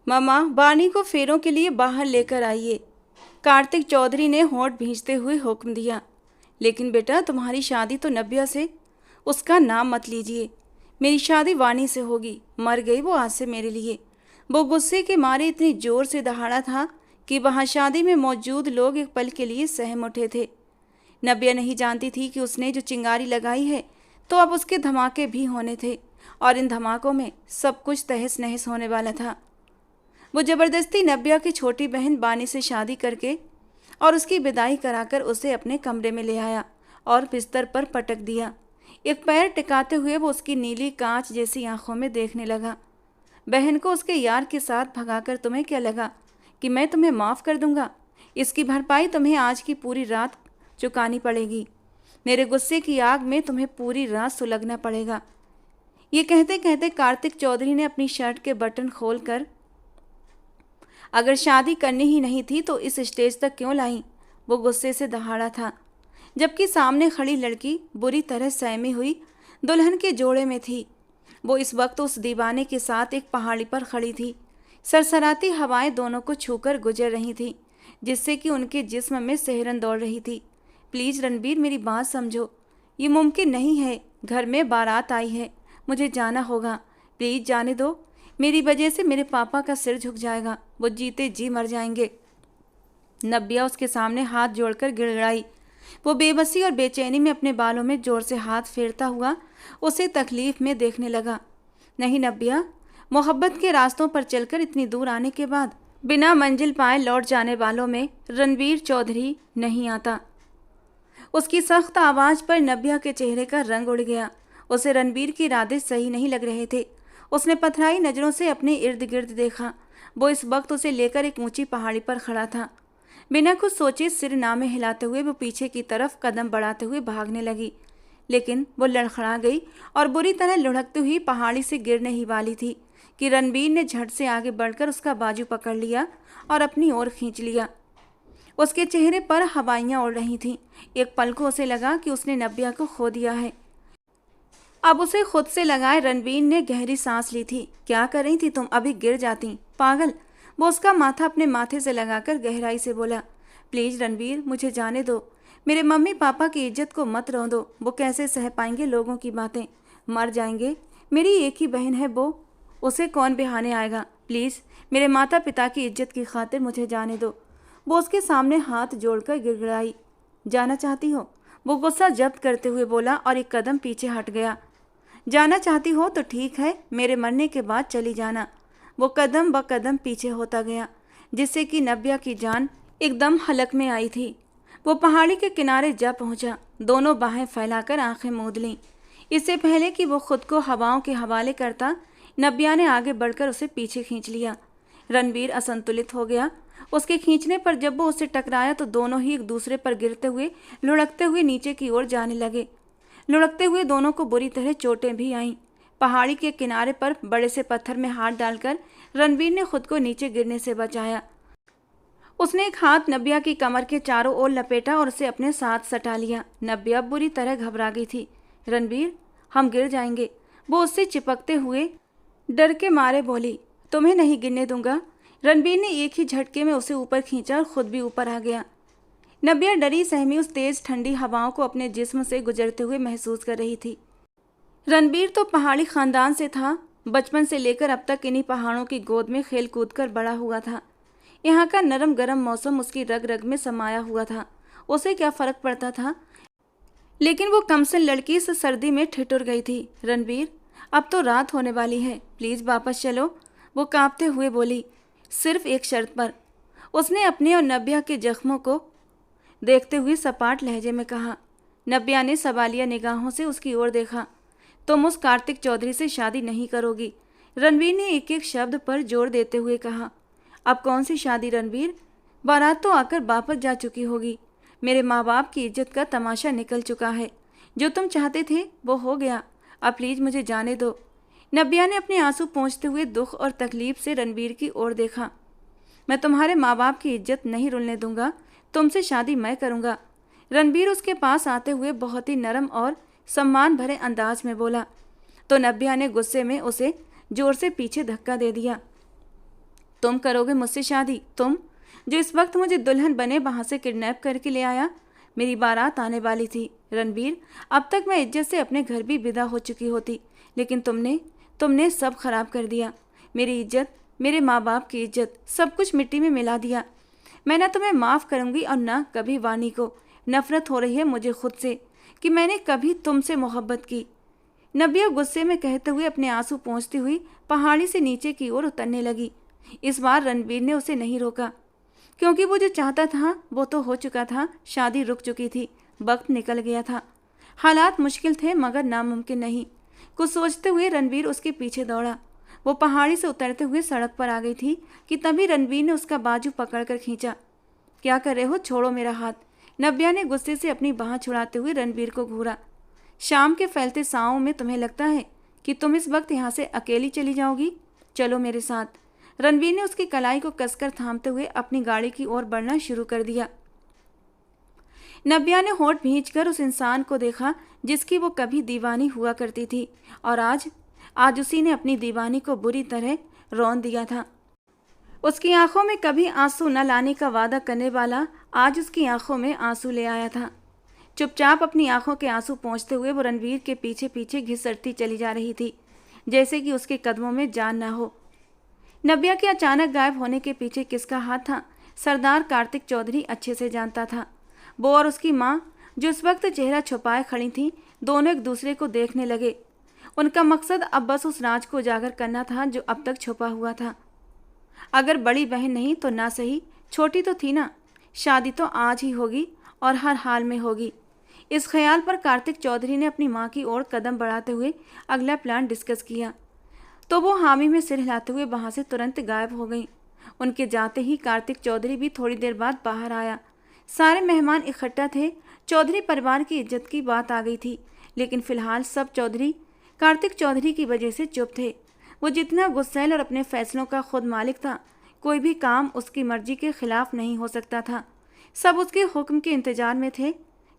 मामा, बानी को फेरों के लिए बाहर लेकर आइए। कार्तिक चौधरी ने होंठ भींचते हुए हुक्म दिया। लेकिन बेटा, तुम्हारी शादी तो नब्या से। उसका नाम मत लीजिए। मेरी शादी वानी से होगी। मर गई वो आज से मेरे लिए। वो गुस्से के मारे इतनी जोर से दहाड़ा था कि वहां शादी में मौजूद लोग एक पल के लिए सहम उठे थे। नब्या नहीं जानती थी कि उसने जो चिंगारी लगाई है तो अब उसके धमाके भी होने थे, और इन धमाकों में सब कुछ तहस नहस होने वाला था। वो ज़बरदस्ती नब्या की छोटी बहन बानी से शादी करके और उसकी विदाई कराकर उसे अपने कमरे में ले आया और बिस्तर पर पटक दिया। एक पैर टिकाते हुए वो उसकी नीली कांच जैसी आंखों में देखने लगा। बहन को उसके यार के साथ भगाकर तुम्हें क्या लगा कि मैं तुम्हें माफ़ कर दूंगा? इसकी भरपाई तुम्हें आज की पूरी रात चुकानी पड़ेगी। मेरे गुस्से की आग में तुम्हें पूरी रात सुलगना पड़ेगा। ये कहते कहते कार्तिक चौधरी ने अपनी शर्ट के बटन खोलकर, अगर शादी करनी ही नहीं थी तो इस स्टेज तक क्यों लाई? वो गुस्से से दहाड़ा था, जबकि सामने खड़ी लड़की बुरी तरह सहमी हुई दुल्हन के जोड़े में थी। वो इस वक्त उस दीवाने के साथ एक पहाड़ी पर खड़ी थी। सरसराती हवाएं दोनों को छूकर गुजर रही थी, जिससे कि उनके जिस्म में सिहरन दौड़ रही थी। प्लीज़ रणबीर, मेरी बात समझो। ये मुमकिन नहीं है। घर में बारात आई है, मुझे जाना होगा। प्लीज़ जाने दो। मेरी वजह से मेरे पापा का सिर झुक जाएगा। वो जीते जी मर जाएंगे। नब्या उसके सामने हाथ जोड़कर गिड़गिड़ाई। वो बेबसी और बेचैनी में अपने बालों में जोर से हाथ फेरता हुआ उसे तकलीफ में देखने लगा। नहीं नब्या, मोहब्बत के रास्तों पर चलकर इतनी दूर आने के बाद बिना मंजिल पाए लौट जाने वालों में रणबीर चौधरी नहीं आता। उसकी सख्त आवाज़ पर नब्या के चेहरे का रंग उड़ गया। उसे रणबीर के इरादे सही नहीं लग रहे थे। उसने पथराई नज़रों से अपने इर्द गिर्द देखा। वो इस वक्त उसे लेकर एक ऊंची पहाड़ी पर खड़ा था। बिना कुछ सोचे सिर नामे हिलाते हुए वो पीछे की तरफ कदम बढ़ाते हुए भागने लगी, लेकिन वो लड़खड़ा गई और बुरी तरह लुढ़कती हुई पहाड़ी से गिरने ही वाली थी कि रणबीर ने झट से आगे बढ़कर उसका बाजू पकड़ लिया और अपनी ओर खींच लिया। उसके चेहरे पर हवाइयाँ उड़ रही थीं। एक पल को उसे लगा कि उसने नब्या को खो दिया है। अब उसे खुद से लगाए रणबीर ने गहरी सांस ली थी। क्या कर रही थी तुम? अभी गिर जाती पागल। वो उसका माथा अपने माथे से लगाकर गहराई से बोला। प्लीज़ रणबीर, मुझे जाने दो। मेरे मम्मी पापा की इज्जत को मत रौंदो। वो कैसे सह पाएंगे लोगों की बातें? मर जाएंगे। मेरी एक ही बहन है वो, उसे कौन बहाने आएगा? प्लीज़ मेरे माता पिता की इज्जत की खातिर मुझे जाने दो। वो उसके सामने हाथ जोड़कर गिड़गिड़ाई। जाना चाहती हो? वो गुस्सा जब्त करते हुए बोला और एक कदम पीछे हट गया। जाना चाहती हो तो ठीक है, मेरे मरने के बाद चली जाना। वो कदम ब कदम पीछे होता गया, जिससे कि नब्या की जान एकदम हलक में आई थी। वो पहाड़ी के किनारे जा पहुंचा। दोनों बाहें फैलाकर आंखें मूंद लीं। इससे पहले कि वो खुद को हवाओं के हवाले करता, नब्या ने आगे बढ़कर उसे पीछे खींच लिया। रणबीर असंतुलित हो गया। उसके खींचने पर जब वो उससे टकराया तो दोनों ही एक दूसरे पर गिरते हुए लुढ़कते हुए नीचे की ओर जाने लगे। लुढ़कते हुए दोनों को बुरी तरह चोटें भी आईं। पहाड़ी के किनारे पर बड़े से पत्थर में हाथ डालकर रणबीर ने खुद को नीचे गिरने से बचाया। उसने एक हाथ नब्या की कमर के चारों ओर लपेटा और उसे अपने साथ सटा लिया। नब्या बुरी तरह घबरा गई थी। रणबीर, हम गिर जाएंगे। वो उससे चिपकते हुए डर के मारे बोली। तुम्हें नहीं गिरने दूंगा। रणबीर ने एक ही झटके में उसे ऊपर खींचा और खुद भी ऊपर आ गया। नब्या डरी सहमी उस तेज ठंडी हवाओं को अपने जिस्म से गुजरते हुए महसूस कर रही थी। रणबीर तो पहाड़ी खानदान से था। बचपन से लेकर अब तक इन्हीं पहाड़ों की गोद में खेल कूद कर बड़ा हुआ था। यहाँ का नरम गरम मौसम उसकी रग रग में समाया हुआ था। उसे क्या फर्क पड़ता था? लेकिन वो कमसिन लड़की इस सर्दी में ठिठुर गई थी। रणबीर, अब तो रात होने वाली है, प्लीज़ वापस चलो। वो कांपते हुए बोली। सिर्फ एक शर्त पर, उसने अपने और नब्या के जख्मों को देखते हुए सपाट लहजे में कहा। नब्या ने सवालिया निगाहों से उसकी ओर देखा। तुम उस कार्तिक चौधरी से शादी नहीं करोगी, रणबीर ने एक एक शब्द पर जोर देते हुए कहा। अब कौन सी शादी रणबीर? बारात तो आकर वापस जा चुकी होगी। मेरे माँ बाप की इज्जत का तमाशा निकल चुका है। जो तुम चाहते थे वो हो गया। अब प्लीज़ मुझे जाने दो। नब्या ने अपने आंसू पोंछते हुए दुख और तकलीफ से रणबीर की ओर देखा। मैं तुम्हारे माँ बाप की इज्जत नहीं रुलने दूंगा। तुमसे शादी मैं करूंगा। रणबीर उसके पास आते हुए बहुत ही नरम और सम्मान भरे अंदाज में बोला। तो नब्या ने गुस्से में उसे जोर से पीछे धक्का दे दिया। तुम करोगे मुझसे शादी? तुम जो इस वक्त मुझे दुल्हन बने वहां से किडनैप करके ले आया। मेरी बारात आने वाली थी रणबीर। अब तक मैं इज्जत से अपने घर भी विदा हो चुकी होती, लेकिन तुमने सब खराब कर दिया। मेरी इज्जत, मेरे माँ बाप की इज्जत, सब कुछ मिट्टी में मिला दिया। मैं ना तुम्हें माफ़ करूंगी और ना कभी वानी को। नफरत हो रही है मुझे खुद से कि मैंने कभी तुमसे मोहब्बत की। नबिया गुस्से में कहते हुए अपने आंसू पोंछती हुई पहाड़ी से नीचे की ओर उतरने लगी। इस बार रणबीर ने उसे नहीं रोका, क्योंकि वो जो चाहता था वो तो हो चुका था। शादी रुक चुकी थी, वक्त निकल गया था। हालात मुश्किल थे मगर नामुमकिन नहीं। कुछ सोचते हुए रणबीर उसके पीछे दौड़ा। वो पहाड़ी से उतरते हुए सड़क पर आ गई थी कि तभी रणबीर ने उसका बाजू पकड़कर खींचा। क्या कर रहे हो? छोड़ो मेरा हाथ। नव्या ने गुस्से से अपनी बाह छुड़ाते हुए रणबीर को घूरा। शाम के फैलते सांवों में तुम्हें लगता है कि तुम इस वक्त यहाँ से अकेली चली जाओगी? चलो मेरे साथ। रणबीर ने उसकी कलाई को कसकर थामते हुए अपनी गाड़ी की ओर बढ़ना शुरू कर दिया। नव्या ने होठ भींचकर उस इंसान को देखा जिसकी वो कभी दीवानी हुआ करती थी, और आज उसी ने अपनी दीवानी को बुरी तरह रौंद दिया था। उसकी आंखों में कभी आंसू न लाने का वादा करने वाला आज उसकी आंखों में आंसू ले आया था। चुपचाप अपनी आंखों के आंसू पोंछते हुए वो रणबीर के पीछे पीछे घिसटती चली जा रही थी, जैसे कि उसके कदमों में जान न हो। नव्या के अचानक गायब होने के पीछे किसका हाथ था, सरदार कार्तिक चौधरी अच्छे से जानता था। वो और उसकी माँ, जो इस वक्त चेहरा छुपाए खड़ी थीं, दोनों एक दूसरे को देखने लगे। उनका मकसद अब बस उस राज को उजागर करना था जो अब तक छुपा हुआ था। अगर बड़ी बहन नहीं तो ना सही, छोटी तो थी ना। शादी तो आज ही होगी और हर हाल में होगी। इस ख्याल पर कार्तिक चौधरी ने अपनी माँ की ओर कदम बढ़ाते हुए अगला प्लान डिस्कस किया, तो वो हामी में सिर हिलाते हुए वहाँ से तुरंत गायब हो गई। उनके जाते ही कार्तिक चौधरी भी थोड़ी देर बाद बाहर आया। सारे मेहमान इकट्ठा थे। चौधरी परिवार की इज्जत की बात आ गई थी, लेकिन फिलहाल सब चौधरी कार्तिक चौधरी की वजह से चुप थे। वो जितना गुस्सैल और अपने फैसलों का खुद मालिक था, कोई भी काम उसकी मर्जी के खिलाफ नहीं हो सकता था। सब उसके हुक्म के इंतजार में थे।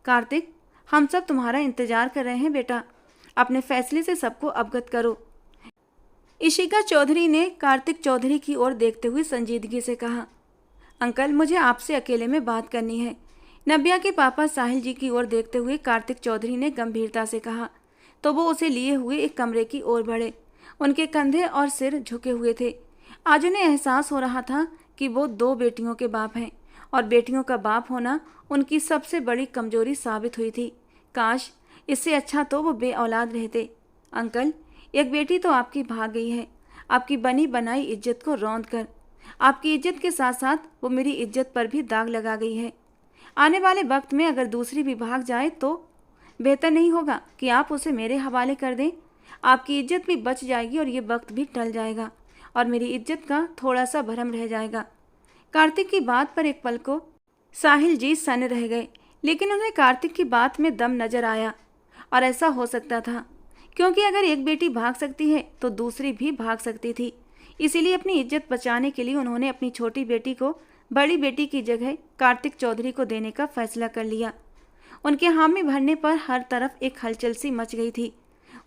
कार्तिक, हम सब तुम्हारा इंतजार कर रहे हैं बेटा, अपने फैसले से सबको अवगत करो। इशिका चौधरी ने कार्तिक चौधरी की ओर देखते हुए संजीदगी से कहा। अंकल, मुझे आपसे अकेले में बात करनी है। नव्या के पापा साहिल जी की ओर देखते हुए कार्तिक चौधरी ने गंभीरता से कहा, तो वो उसे लिए हुए एक कमरे की ओर बढ़े। उनके कंधे और सिर झुके हुए थे। आज उन्हें एहसास हो रहा था कि वो 2 बेटियों के बाप हैं, और बेटियों का बाप होना उनकी सबसे बड़ी कमजोरी साबित हुई थी। काश इससे अच्छा तो वो बेऔलाद रहते। अंकल, एक बेटी तो आपकी भाग गई है, आपकी बनी बनाई इज्जत को रौंद कर। आपकी इज्जत के साथ साथ वो मेरी इज्जत पर भी दाग लगा गई है। आने वाले वक्त में अगर दूसरी भी भाग जाए तो बेहतर नहीं होगा कि आप उसे मेरे हवाले कर दें? आपकी इज्जत भी बच जाएगी और ये वक्त भी टल जाएगा, और मेरी इज्जत का थोड़ा सा भरम रह जाएगा। कार्तिक की बात पर एक पल को साहिल जी सन्न रह गए, लेकिन उन्हें कार्तिक की बात में दम नजर आया। और ऐसा हो सकता था, क्योंकि अगर एक बेटी भाग सकती है तो दूसरी भी भाग सकती थी। इसीलिए अपनी इज्जत बचाने के लिए उन्होंने अपनी छोटी बेटी को बड़ी बेटी की जगह कार्तिक चौधरी को देने का फैसला कर लिया। उनके हामी भरने पर हर तरफ एक हलचल सी मच गई थी।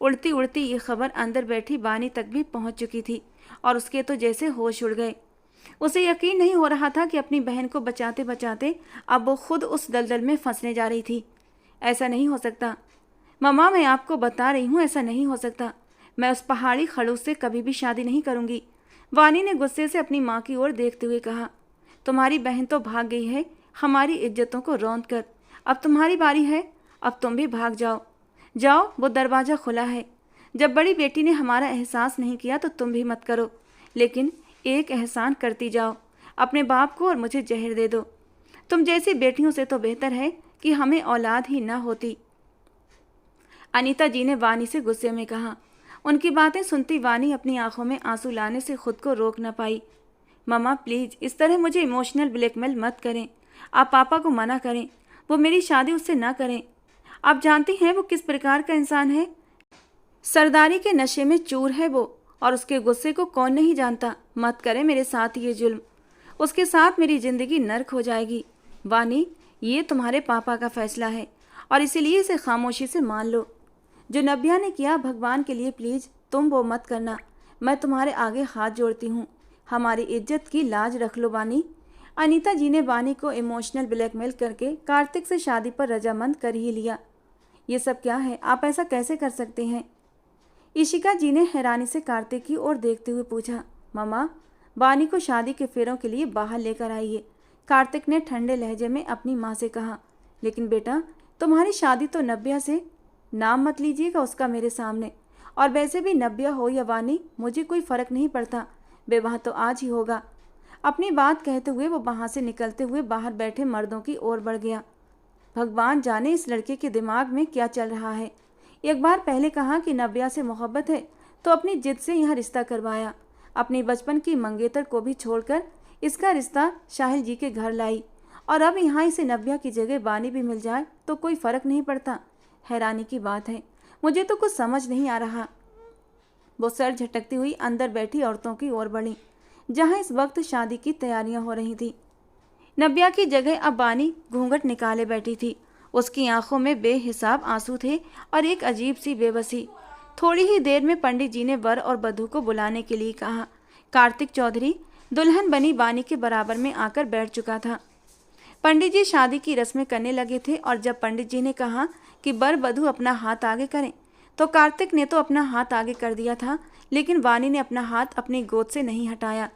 उड़ती उड़ती ये खबर अंदर बैठी बानी तक भी पहुंच चुकी थी, और उसके तो जैसे होश उड़ गए। उसे यकीन नहीं हो रहा था कि अपनी बहन को बचाते बचाते अब वो खुद उस दलदल में फंसने जा रही थी। ऐसा नहीं हो सकता मम्मा, मैं आपको बता रही हूँ, ऐसा नहीं हो सकता। मैं उस पहाड़ी खड़ूस से कभी भी शादी नहीं करूँगी। वानी ने गुस्से से अपनी माँ की ओर देखते हुए कहा। तुम्हारी बहन तो भाग गई है हमारी इज्जतों को रौंद कर। अब तुम्हारी बारी है, अब तुम भी भाग जाओ। जाओ, वो दरवाज़ा खुला है। जब बड़ी बेटी ने हमारा एहसास नहीं किया तो तुम भी मत करो, लेकिन एक एहसान करती जाओ, अपने बाप को और मुझे जहर दे दो। तुम जैसी बेटियों से तो बेहतर है कि हमें औलाद ही ना होती। अनीता जी ने वानी से गुस्से में कहा। उनकी बातें सुनती वानी अपनी आंखों में आंसू लाने से खुद को रोक न पाई। मम्मा प्लीज़, इस तरह मुझे इमोशनल ब्लैकमेल मत करें। आप पापा को मना करें, वो मेरी शादी उससे ना करें। आप जानती हैं वो किस प्रकार का इंसान है। सरदारी के नशे में चूर है वो, और उसके गुस्से को कौन नहीं जानता। मत करें मेरे साथ ये जुल्म, उसके साथ मेरी ज़िंदगी नर्क हो जाएगी। वानी, ये तुम्हारे पापा का फैसला है और इसीलिए इसे खामोशी से मान लो। जो नव्या ने किया, भगवान के लिए प्लीज़ तुम वो मत करना। मैं तुम्हारे आगे हाथ जोड़ती हूँ। हमारी इज्जत की लाज रख लो बानी। अनीता जी ने बानी को इमोशनल ब्लैकमेल करके कार्तिक से शादी पर रजामंद कर ही लिया। ये सब क्या है? आप ऐसा कैसे कर सकते हैं? इशिका जी ने हैरानी से कार्तिक की ओर देखते हुए पूछा। ममा, बानी को शादी के फेरों के लिए बाहर लेकर आइए, कार्तिक ने ठंडे लहजे में अपनी माँ से कहा। लेकिन बेटा, तुम्हारी शादी तो नब्या से। नाम मत लीजिएगा उसका मेरे सामने। और वैसे भी नब्या हो या वानी, मुझे कोई फ़र्क नहीं पड़ता। विवाह तो आज ही होगा। अपनी बात कहते हुए वो वहाँ से निकलते हुए बाहर बैठे मर्दों की ओर बढ़ गया। भगवान जाने इस लड़के के दिमाग में क्या चल रहा है। एक बार पहले कहा कि नब्या से मोहब्बत है तो अपनी जिद से यहाँ रिश्ता करवाया। अपनी बचपन की मंगेतर को भी छोड़कर इसका रिश्ता साहिल जी के घर लाई, और अब यहाँ इसे नब्या की जगह बानी भी मिल जाए तो कोई फ़र्क नहीं पड़ता। हैरानी की बात है, मुझे तो कुछ समझ नहीं आ रहा। वो सर झटकती हुई अंदर बैठी औरतों की ओर बढ़ी, जहाँ इस वक्त शादी की तैयारियां हो रही थी। नब्या की जगह अब बानी घूंघट निकाले बैठी थी। उसकी आंखों में बेहिसाब आंसू थे और एक अजीब सी बेबसी। थोड़ी ही देर में पंडित जी ने वर और वधू को बुलाने के लिए कहा। कार्तिक चौधरी दुल्हन बनी बानी के बराबर में आकर बैठ चुका था। पंडित जी शादी की रस्में करने लगे थे और जब पंडित जी ने कहा कि वर वधू अपना हाथ आगे करें तो कार्तिक ने तो अपना हाथ आगे कर दिया था, लेकिन वानी ने अपना हाथ अपनी गोद से नहीं हटाया।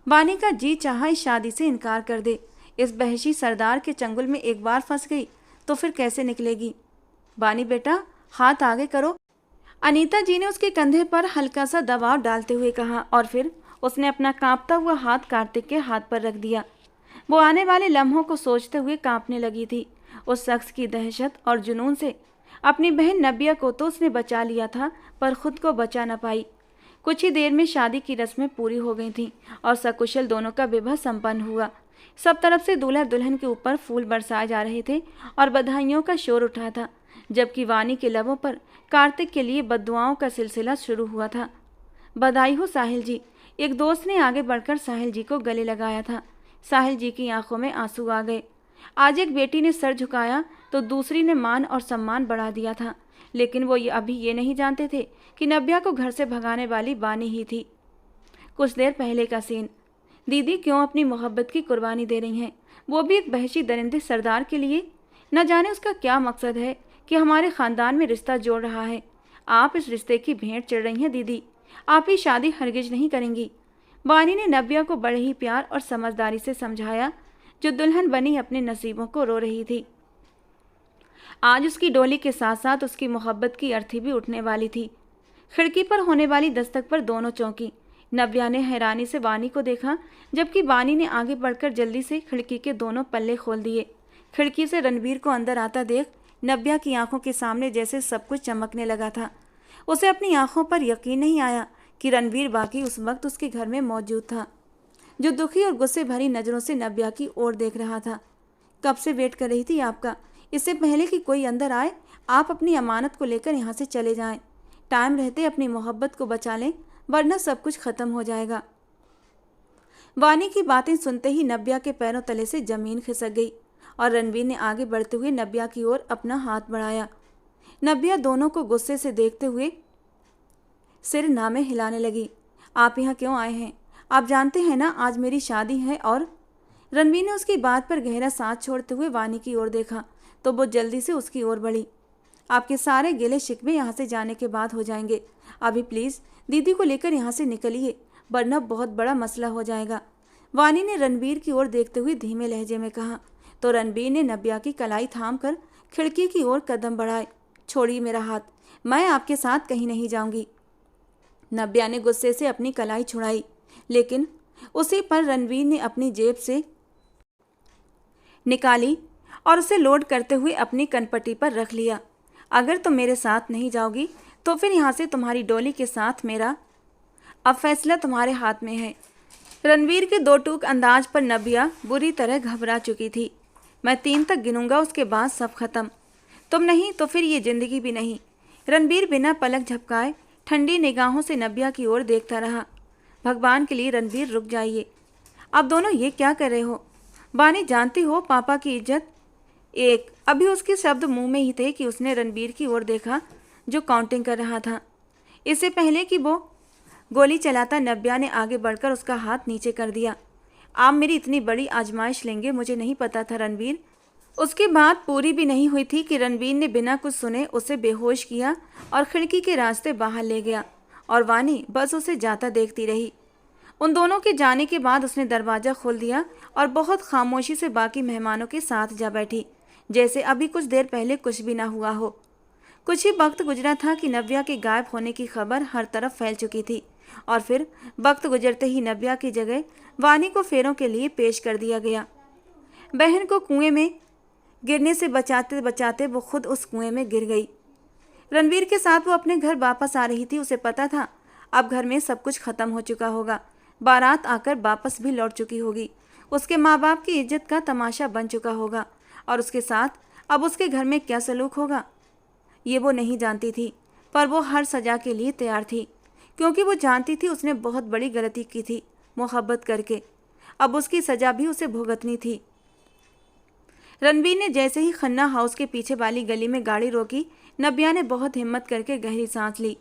वानी का जी चाहा इस शादी से इनकार कर दे। इस बहशी सरदार के चंगुल में एक बार फंस गई तो फिर कैसे निकलेगी। वानी बेटा, हाथ आगे करो, अनीता जी ने उसके कंधे पर हल्का सा दबाव डालते हुए कहा, और फिर उसने अपना कांपता हुआ हाथ कार्तिक के हाथ पर रख दिया। वो आने वाले लम्हों को सोचते हुए कांपने लगी थी। उस शख्स की दहशत और जुनून से। अपनी बहन नब्या को तो उसने बचा लिया था, पर खुद को बचा न पाई। कुछ ही देर में शादी की रस्में पूरी हो गई थीं और सकुशल दोनों का विवाह संपन्न हुआ। सब तरफ से दूल्हा दुल्हन के ऊपर फूल बरसाए जा रहे थे और बधाइयों का शोर उठा था, जबकि वानी के लबों पर कार्तिक के लिए बद्दुआओं का सिलसिला शुरू हुआ था। बधाई हो साहिल जी, एक दोस्त ने आगे बढ़कर साहिल जी को गले लगाया था। साहिल जी की आंखों में आंसू आ गए। आज एक बेटी ने सर झुकाया तो दूसरी ने मान और सम्मान बढ़ा दिया था, लेकिन वो अभी ये नहीं जानते थे कि नब्या को घर से भगाने वाली बानी ही थी। कुछ देर पहले का सीन। दीदी क्यों अपनी मोहब्बत की कुर्बानी दे रही हैं, वो भी एक बहशी दरिंदे सरदार के लिए। न जाने उसका क्या मकसद है कि हमारे ख़ानदान में रिश्ता जोड़ रहा है। आप इस रिश्ते की भेंट चढ़ रही हैं दीदी, आप ही शादी हरगिज नहीं करेंगी। बानी ने नब्या को बड़े ही प्यार और समझदारी से समझाया, जो दुल्हन बनी अपने नसीबों को रो रही थी। आज उसकी डोली के साथ साथ उसकी मोहब्बत की अर्थी भी उठने वाली थी। खिड़की पर होने वाली दस्तक पर दोनों चौंकी। नब्या ने हैरानी से बानी को देखा, जबकि बानी ने आगे बढ़कर जल्दी से खिड़की के दोनों पल्ले खोल दिए। खिड़की से रणवीर को अंदर आता देख नब्या की आंखों के सामने जैसे सब कुछ चमकने लगा था। उसे अपनी आंखों पर यकीन नहीं आया कि रणवीर बाकी उस वक्त उसके घर में मौजूद था, जो दुखी और गुस्से भरी नज़रों से नब्या की ओर देख रहा था। कब से वेट कर रही थी आपका, इससे पहले कि कोई अंदर आए आप अपनी अमानत को लेकर यहाँ से चले जाएं। टाइम रहते अपनी मोहब्बत को बचा लें, वरना सब कुछ खत्म हो जाएगा। वानी की बातें सुनते ही नब्या के पैरों तले से जमीन खिसक गई और रणवीर ने आगे बढ़ते हुए नब्या की ओर अपना हाथ बढ़ाया। नब्या दोनों को गुस्से से देखते हुए सिर नामे हिलाने लगी। आप यहाँ क्यों आए हैं? आप जानते हैं ना आज मेरी शादी है। और रणवीर ने उसकी बात पर गहरा सांस छोड़ते हुए वानी की ओर देखा तो वो जल्दी से उसकी ओर बढ़ी। आपके सारे गिले शिकवे यहाँ से जाने के बाद हो जाएंगे। अभी प्लीज़ दीदी को लेकर यहाँ से निकलिए, वरना बहुत बड़ा मसला हो जाएगा। वानी ने रणवीर की ओर देखते हुए धीमे लहजे में कहा तो रणवीर ने नब्या की कलाई थाम कर खिड़की की ओर कदम बढ़ाए। छोड़िए मेरा हाथ, मैं आपके साथ कहीं नहीं जाऊंगी। नब्या ने गुस्से से अपनी कलाई छुड़ाई, लेकिन उसी पर रणवीर ने अपनी जेब से निकाली और उसे लोड करते हुए अपनी कनपट्टी पर रख लिया। अगर तुम मेरे साथ नहीं जाओगी तो फिर यहाँ से तुम्हारी डोली के साथ मेरा। अब फैसला तुम्हारे हाथ में है। रणवीर के दो टूक अंदाज पर नब्या बुरी तरह घबरा चुकी थी। मैं 3 तक गिनूंगा, उसके बाद सब खत्म। तुम नहीं तो फिर ये जिंदगी भी नहीं। रणवीर बिना पलक झपकाए ठंडी निगाहों से नब्या की ओर देखता रहा। भगवान के लिए रणवीर रुक जाइए, आप दोनों ये क्या कर रहे हो? बानी जानती हो पापा की इज्जत। अभी उसके शब्द मुंह में ही थे कि उसने रणवीर की ओर देखा जो काउंटिंग कर रहा था। इससे पहले कि वो गोली चलाता नब्या ने आगे बढ़कर उसका हाथ नीचे कर दिया। आप मेरी इतनी बड़ी आजमाइश लेंगे, मुझे नहीं पता था रणवीर। उसकी बात पूरी भी नहीं हुई थी कि रणवीर ने बिना कुछ सुने उसे बेहोश किया और खिड़की के रास्ते बाहर ले गया, और वानी बस उसे जाता देखती रही। उन दोनों के जाने के बाद उसने दरवाज़ा खोल दिया और बहुत खामोशी से बाकी मेहमानों के साथ जा बैठी, जैसे अभी कुछ देर पहले कुछ भी ना हुआ हो। कुछ ही वक्त गुजरा था कि नव्या के गायब होने की खबर हर तरफ फैल चुकी थी, और फिर वक्त गुजरते ही नव्या की जगह वानी को फेरों के लिए पेश कर दिया गया। बहन को कुएं में गिरने से बचाते बचाते वो खुद उस कुएं में गिर गई। रणवीर के साथ वो अपने घर वापस आ रही थी। उसे पता था अब घर में सब कुछ खत्म हो चुका होगा, बारात आकर वापस भी लौट चुकी होगी, उसके माँ बाप की इज्जत का तमाशा बन चुका होगा, और उसके साथ अब उसके घर में क्या सलूक होगा ये वो नहीं जानती थी। पर वो हर सजा के लिए तैयार थी, क्योंकि वो जानती थी उसने बहुत बड़ी गलती की थी मोहब्बत करके। अब उसकी सजा भी उसे भुगतनी थी। रणवीर ने जैसे ही खन्ना हाउस के पीछे वाली गली में गाड़ी रोकी, नब्या ने बहुत हिम्मत करके गहरी सांस ली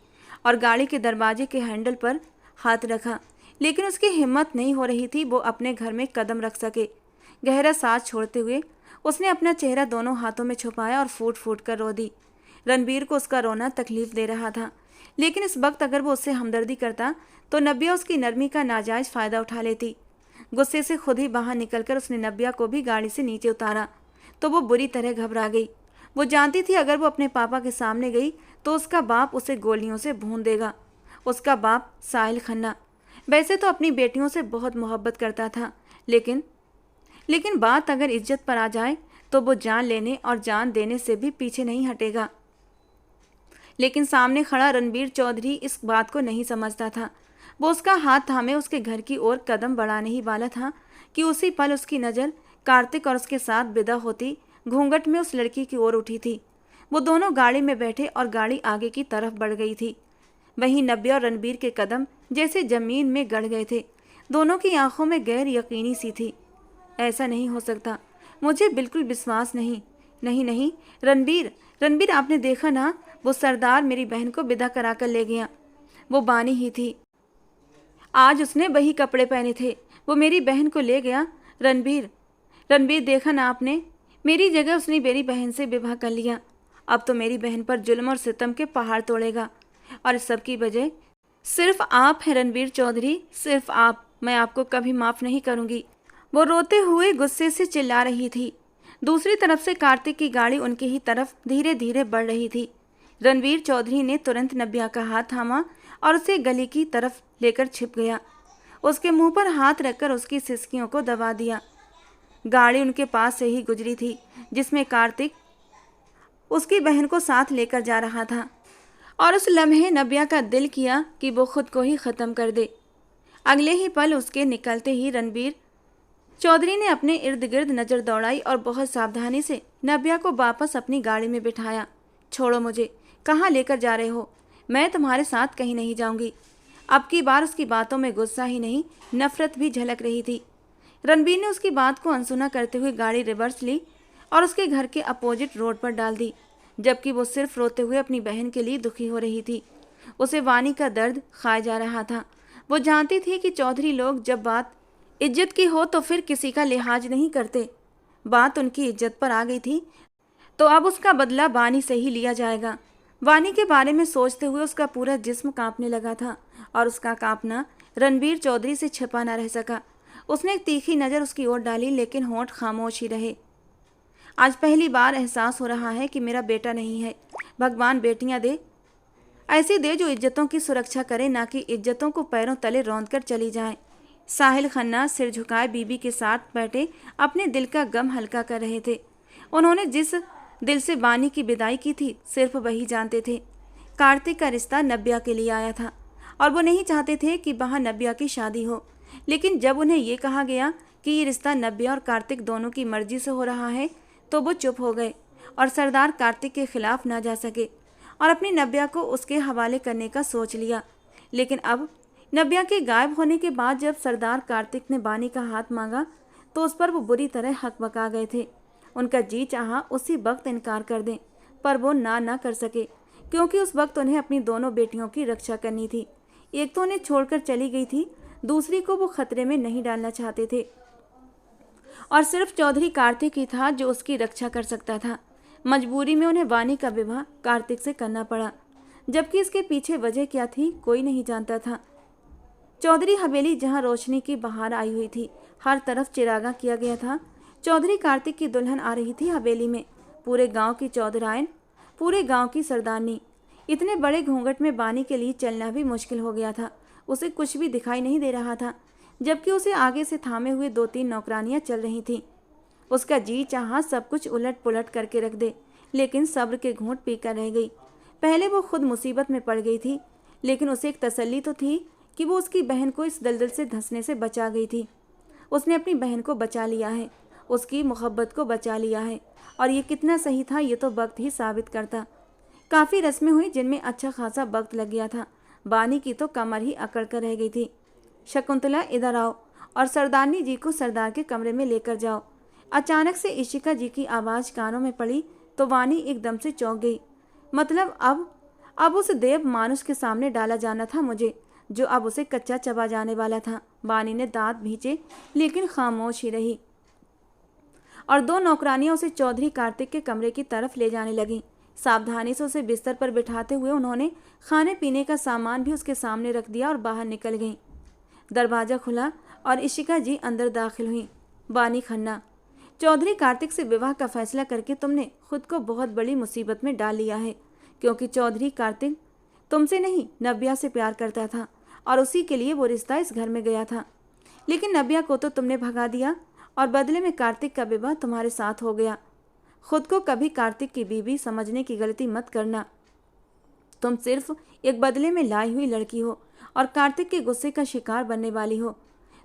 और गाड़ी के दरवाजे के हैंडल पर हाथ रखा, लेकिन उसकी हिम्मत नहीं हो रही थी वो अपने घर में कदम रख सके। गहरा सांस छोड़ते हुए उसने अपना चेहरा दोनों हाथों में छुपाया और फूट फूट कर रो दी। रणवीर को उसका रोना तकलीफ दे रहा था, लेकिन इस वक्त अगर वो उससे हमदर्दी करता तो नब्या उसकी नरमी का नाजायज़ फ़ायदा उठा लेती। गुस्से से खुद ही बाहर निकलकर उसने नब्या को भी गाड़ी से नीचे उतारा तो वो बुरी तरह घबरा गई। वो जानती थी अगर वो अपने पापा के सामने गई तो उसका बाप उसे गोलियों से भून देगा। उसका बाप साहिल खन्ना वैसे तो अपनी बेटियों से बहुत मोहब्बत करता था, लेकिन बात अगर इज्जत पर आ जाए तो वो जान लेने और जान देने से भी पीछे नहीं हटेगा। लेकिन सामने खड़ा रणवीर चौधरी इस बात को नहीं समझता था। वो उसका हाथ थामे उसके घर की ओर कदम बढ़ाने ही वाला था कि उसी पल उसकी नज़र कार्तिक और उसके साथ विदा होती घूंघट में उस लड़की की ओर उठी थी। वो दोनों गाड़ी में बैठे और गाड़ी आगे की तरफ बढ़ गई थी। वहीं नब्या और रणवीर के कदम जैसे जमीन में गड़ गए थे। दोनों की आंखों में गैर यकीनी सी थी। ऐसा नहीं हो सकता, मुझे बिल्कुल विश्वास नहीं। नहीं नहीं रणवीर, रणवीर आपने देखा ना, वो सरदार मेरी बहन को विदा करा कर ले गया। वो बानी ही थी, आज उसने वही कपड़े पहने थे, वो मेरी बहन को ले गया। रणवीर, रणवीर देखा ना आपने, मेरी जगह उसने मेरी बहन से विवाह कर लिया। अब तो मेरी बहन पर जुल्म और सितम के पहाड़ तोड़ेगा, और इस सब की वजह सिर्फ आप हैं रणवीर चौधरी, सिर्फ आप। मैं आपको कभी माफ़ नहीं करूँगी। वो रोते हुए गुस्से से चिल्ला रही थी। दूसरी तरफ से कार्तिक की गाड़ी उनकी ही तरफ धीरे धीरे बढ़ रही थी। रणवीर चौधरी ने तुरंत नब्या का हाथ थामा और उसे गली की तरफ लेकर छिप गया। उसके मुंह पर हाथ रखकर उसकी सिसकियों को दबा दिया। गाड़ी उनके पास से ही गुजरी थी, जिसमें कार्तिक उसकी बहन को साथ लेकर जा रहा था, और उस लम्हे नब्या का दिल किया कि वो खुद को ही ख़त्म कर दे। अगले ही पल उसके निकलते ही रणवीर चौधरी ने अपने इर्द गिर्द नज़र दौड़ाई और बहुत सावधानी से नब्या को वापस अपनी गाड़ी में बिठाया। छोड़ो मुझे, कहाँ लेकर जा रहे हो? मैं तुम्हारे साथ कहीं नहीं जाऊंगी। अब की बार उसकी बातों में गुस्सा ही नहीं, नफरत भी झलक रही थी। रणवीर ने उसकी बात को अनसुना करते हुए गाड़ी रिवर्स ली और उसके घर के अपोजिट रोड पर डाल दी, जबकि वो सिर्फ रोते हुए अपनी बहन के लिए दुखी हो रही थी। उसे वानी का दर्द खाया जा रहा था। वो जानती थी कि चौधरी लोग जब बात इज्जत की हो तो फिर किसी का लिहाज नहीं करते। बात उनकी इज्जत पर आ गई थी तो अब उसका बदला वानी से ही लिया जाएगा। वानी के बारे में सोचते हुए उसका पूरा जिस्म कांपने लगा था, और उसका कांपना रणवीर चौधरी से छिपा न रह सका। उसने एक तीखी नज़र उसकी ओर डाली, लेकिन होंठ खामोश ही रहे। आज पहली बार एहसास हो रहा है कि मेरा बेटा नहीं है। भगवान बेटियां दे, ऐसी दे जो इज्जतों की सुरक्षा करे, ना कि इज्जतों को पैरों तले रौंद कर चली जाए। साहिल खन्ना सिर झुकाए बीबी के साथ बैठे अपने दिल का गम हल्का कर रहे थे। उन्होंने जिस दिल से वानी की विदाई की थी सिर्फ वही जानते थे। कार्तिक का रिश्ता नब्या के लिए आया था और वो नहीं चाहते थे कि वहाँ नब्या की शादी हो। लेकिन जब उन्हें ये कहा गया कि ये रिश्ता नब्या और कार्तिक दोनों की मर्जी से हो रहा है तो वो चुप हो गए और सरदार कार्तिक के खिलाफ ना जा सके और अपनी नब्या को उसके हवाले करने का सोच लिया। लेकिन अब नब्या के गायब होने के बाद जब सरदार कार्तिक ने वानी का हाथ मांगा तो उस पर वो बुरी तरह हकबका गए थे। उनका जी चाहा उसी वक्त इनकार कर दें, पर वो ना कर सके, क्योंकि उस वक्त उन्हें अपनी दोनों बेटियों की रक्षा करनी थी। एक तो उन्हें छोड़कर चली गई थी, दूसरी को वो खतरे में नहीं डालना चाहते थे। और सिर्फ चौधरी कार्तिक ही था जो उसकी रक्षा कर सकता था। मजबूरी में उन्हें वानी का विवाह कार्तिक से करना पड़ा, जबकि इसके पीछे वजह क्या थी कोई नहीं जानता था। चौधरी हवेली जहां रोशनी की बहार आई हुई थी, हर तरफ चिरागा किया गया था। चौधरी कार्तिक की दुल्हन आ रही थी हवेली में। पूरे गांव की चौधरायन, पूरे गांव की सरदारनी। इतने बड़े घूंघट में बानी के लिए चलना भी मुश्किल हो गया था। उसे कुछ भी दिखाई नहीं दे रहा था, जबकि उसे आगे से थामे हुए 2-3 नौकरानियां चल रही थीं। उसका जी चाहा सब कुछ उलट पुलट करके रख दे, लेकिन सब्र के घूंट पीकर रह गई। पहले वो खुद मुसीबत में पड़ गई थी, लेकिन उसे एक तसल्ली तो थी कि वो उसकी बहन को इस दलदल से धंसने से बचा गई थी। उसने अपनी बहन को बचा लिया है, उसकी मोहब्बत को बचा लिया है, और ये कितना सही था ये तो वक्त ही साबित करता। काफ़ी रस्में हुई जिनमें अच्छा खासा वक्त लग गया था। बानी की तो कमर ही अकड़ कर रह गई थी। शकुंतला, इधर आओ और सरदारनी जी को सरदार के कमरे में लेकर जाओ। अचानक से इशिका जी की आवाज़ कानों में पड़ी तो वानी एकदम से चौंक गई। मतलब अब उस देव मानुष के सामने डाला जाना था मुझे, जो अब उसे कच्चा चबा जाने वाला था। वानी ने दांत भींचे, लेकिन खामोश ही रही, और 2 नौकरानियां उसे चौधरी कार्तिक के कमरे की तरफ ले जाने लगीं। सावधानी से उसे बिस्तर पर बिठाते हुए उन्होंने खाने पीने का सामान भी उसके सामने रख दिया और बाहर निकल गईं। दरवाज़ा खुला और इशिका जी अंदर दाखिल हुई। बानी खन्ना, चौधरी कार्तिक से विवाह का फैसला करके तुमने खुद को बहुत बड़ी मुसीबत में डाल लिया है, क्योंकि चौधरी कार्तिक तुमसे नहीं नव्या से प्यार करता था, और उसी के लिए वो रिश्ता इस घर में गया था। लेकिन नव्या को तो तुमने भगा दिया, और बदले में कार्तिक का विवाह तुम्हारे साथ हो गया। खुद को कभी कार्तिक की बीवी समझने की गलती मत करना। तुम सिर्फ एक बदले में लाई हुई लड़की हो और कार्तिक के गुस्से का शिकार बनने वाली हो।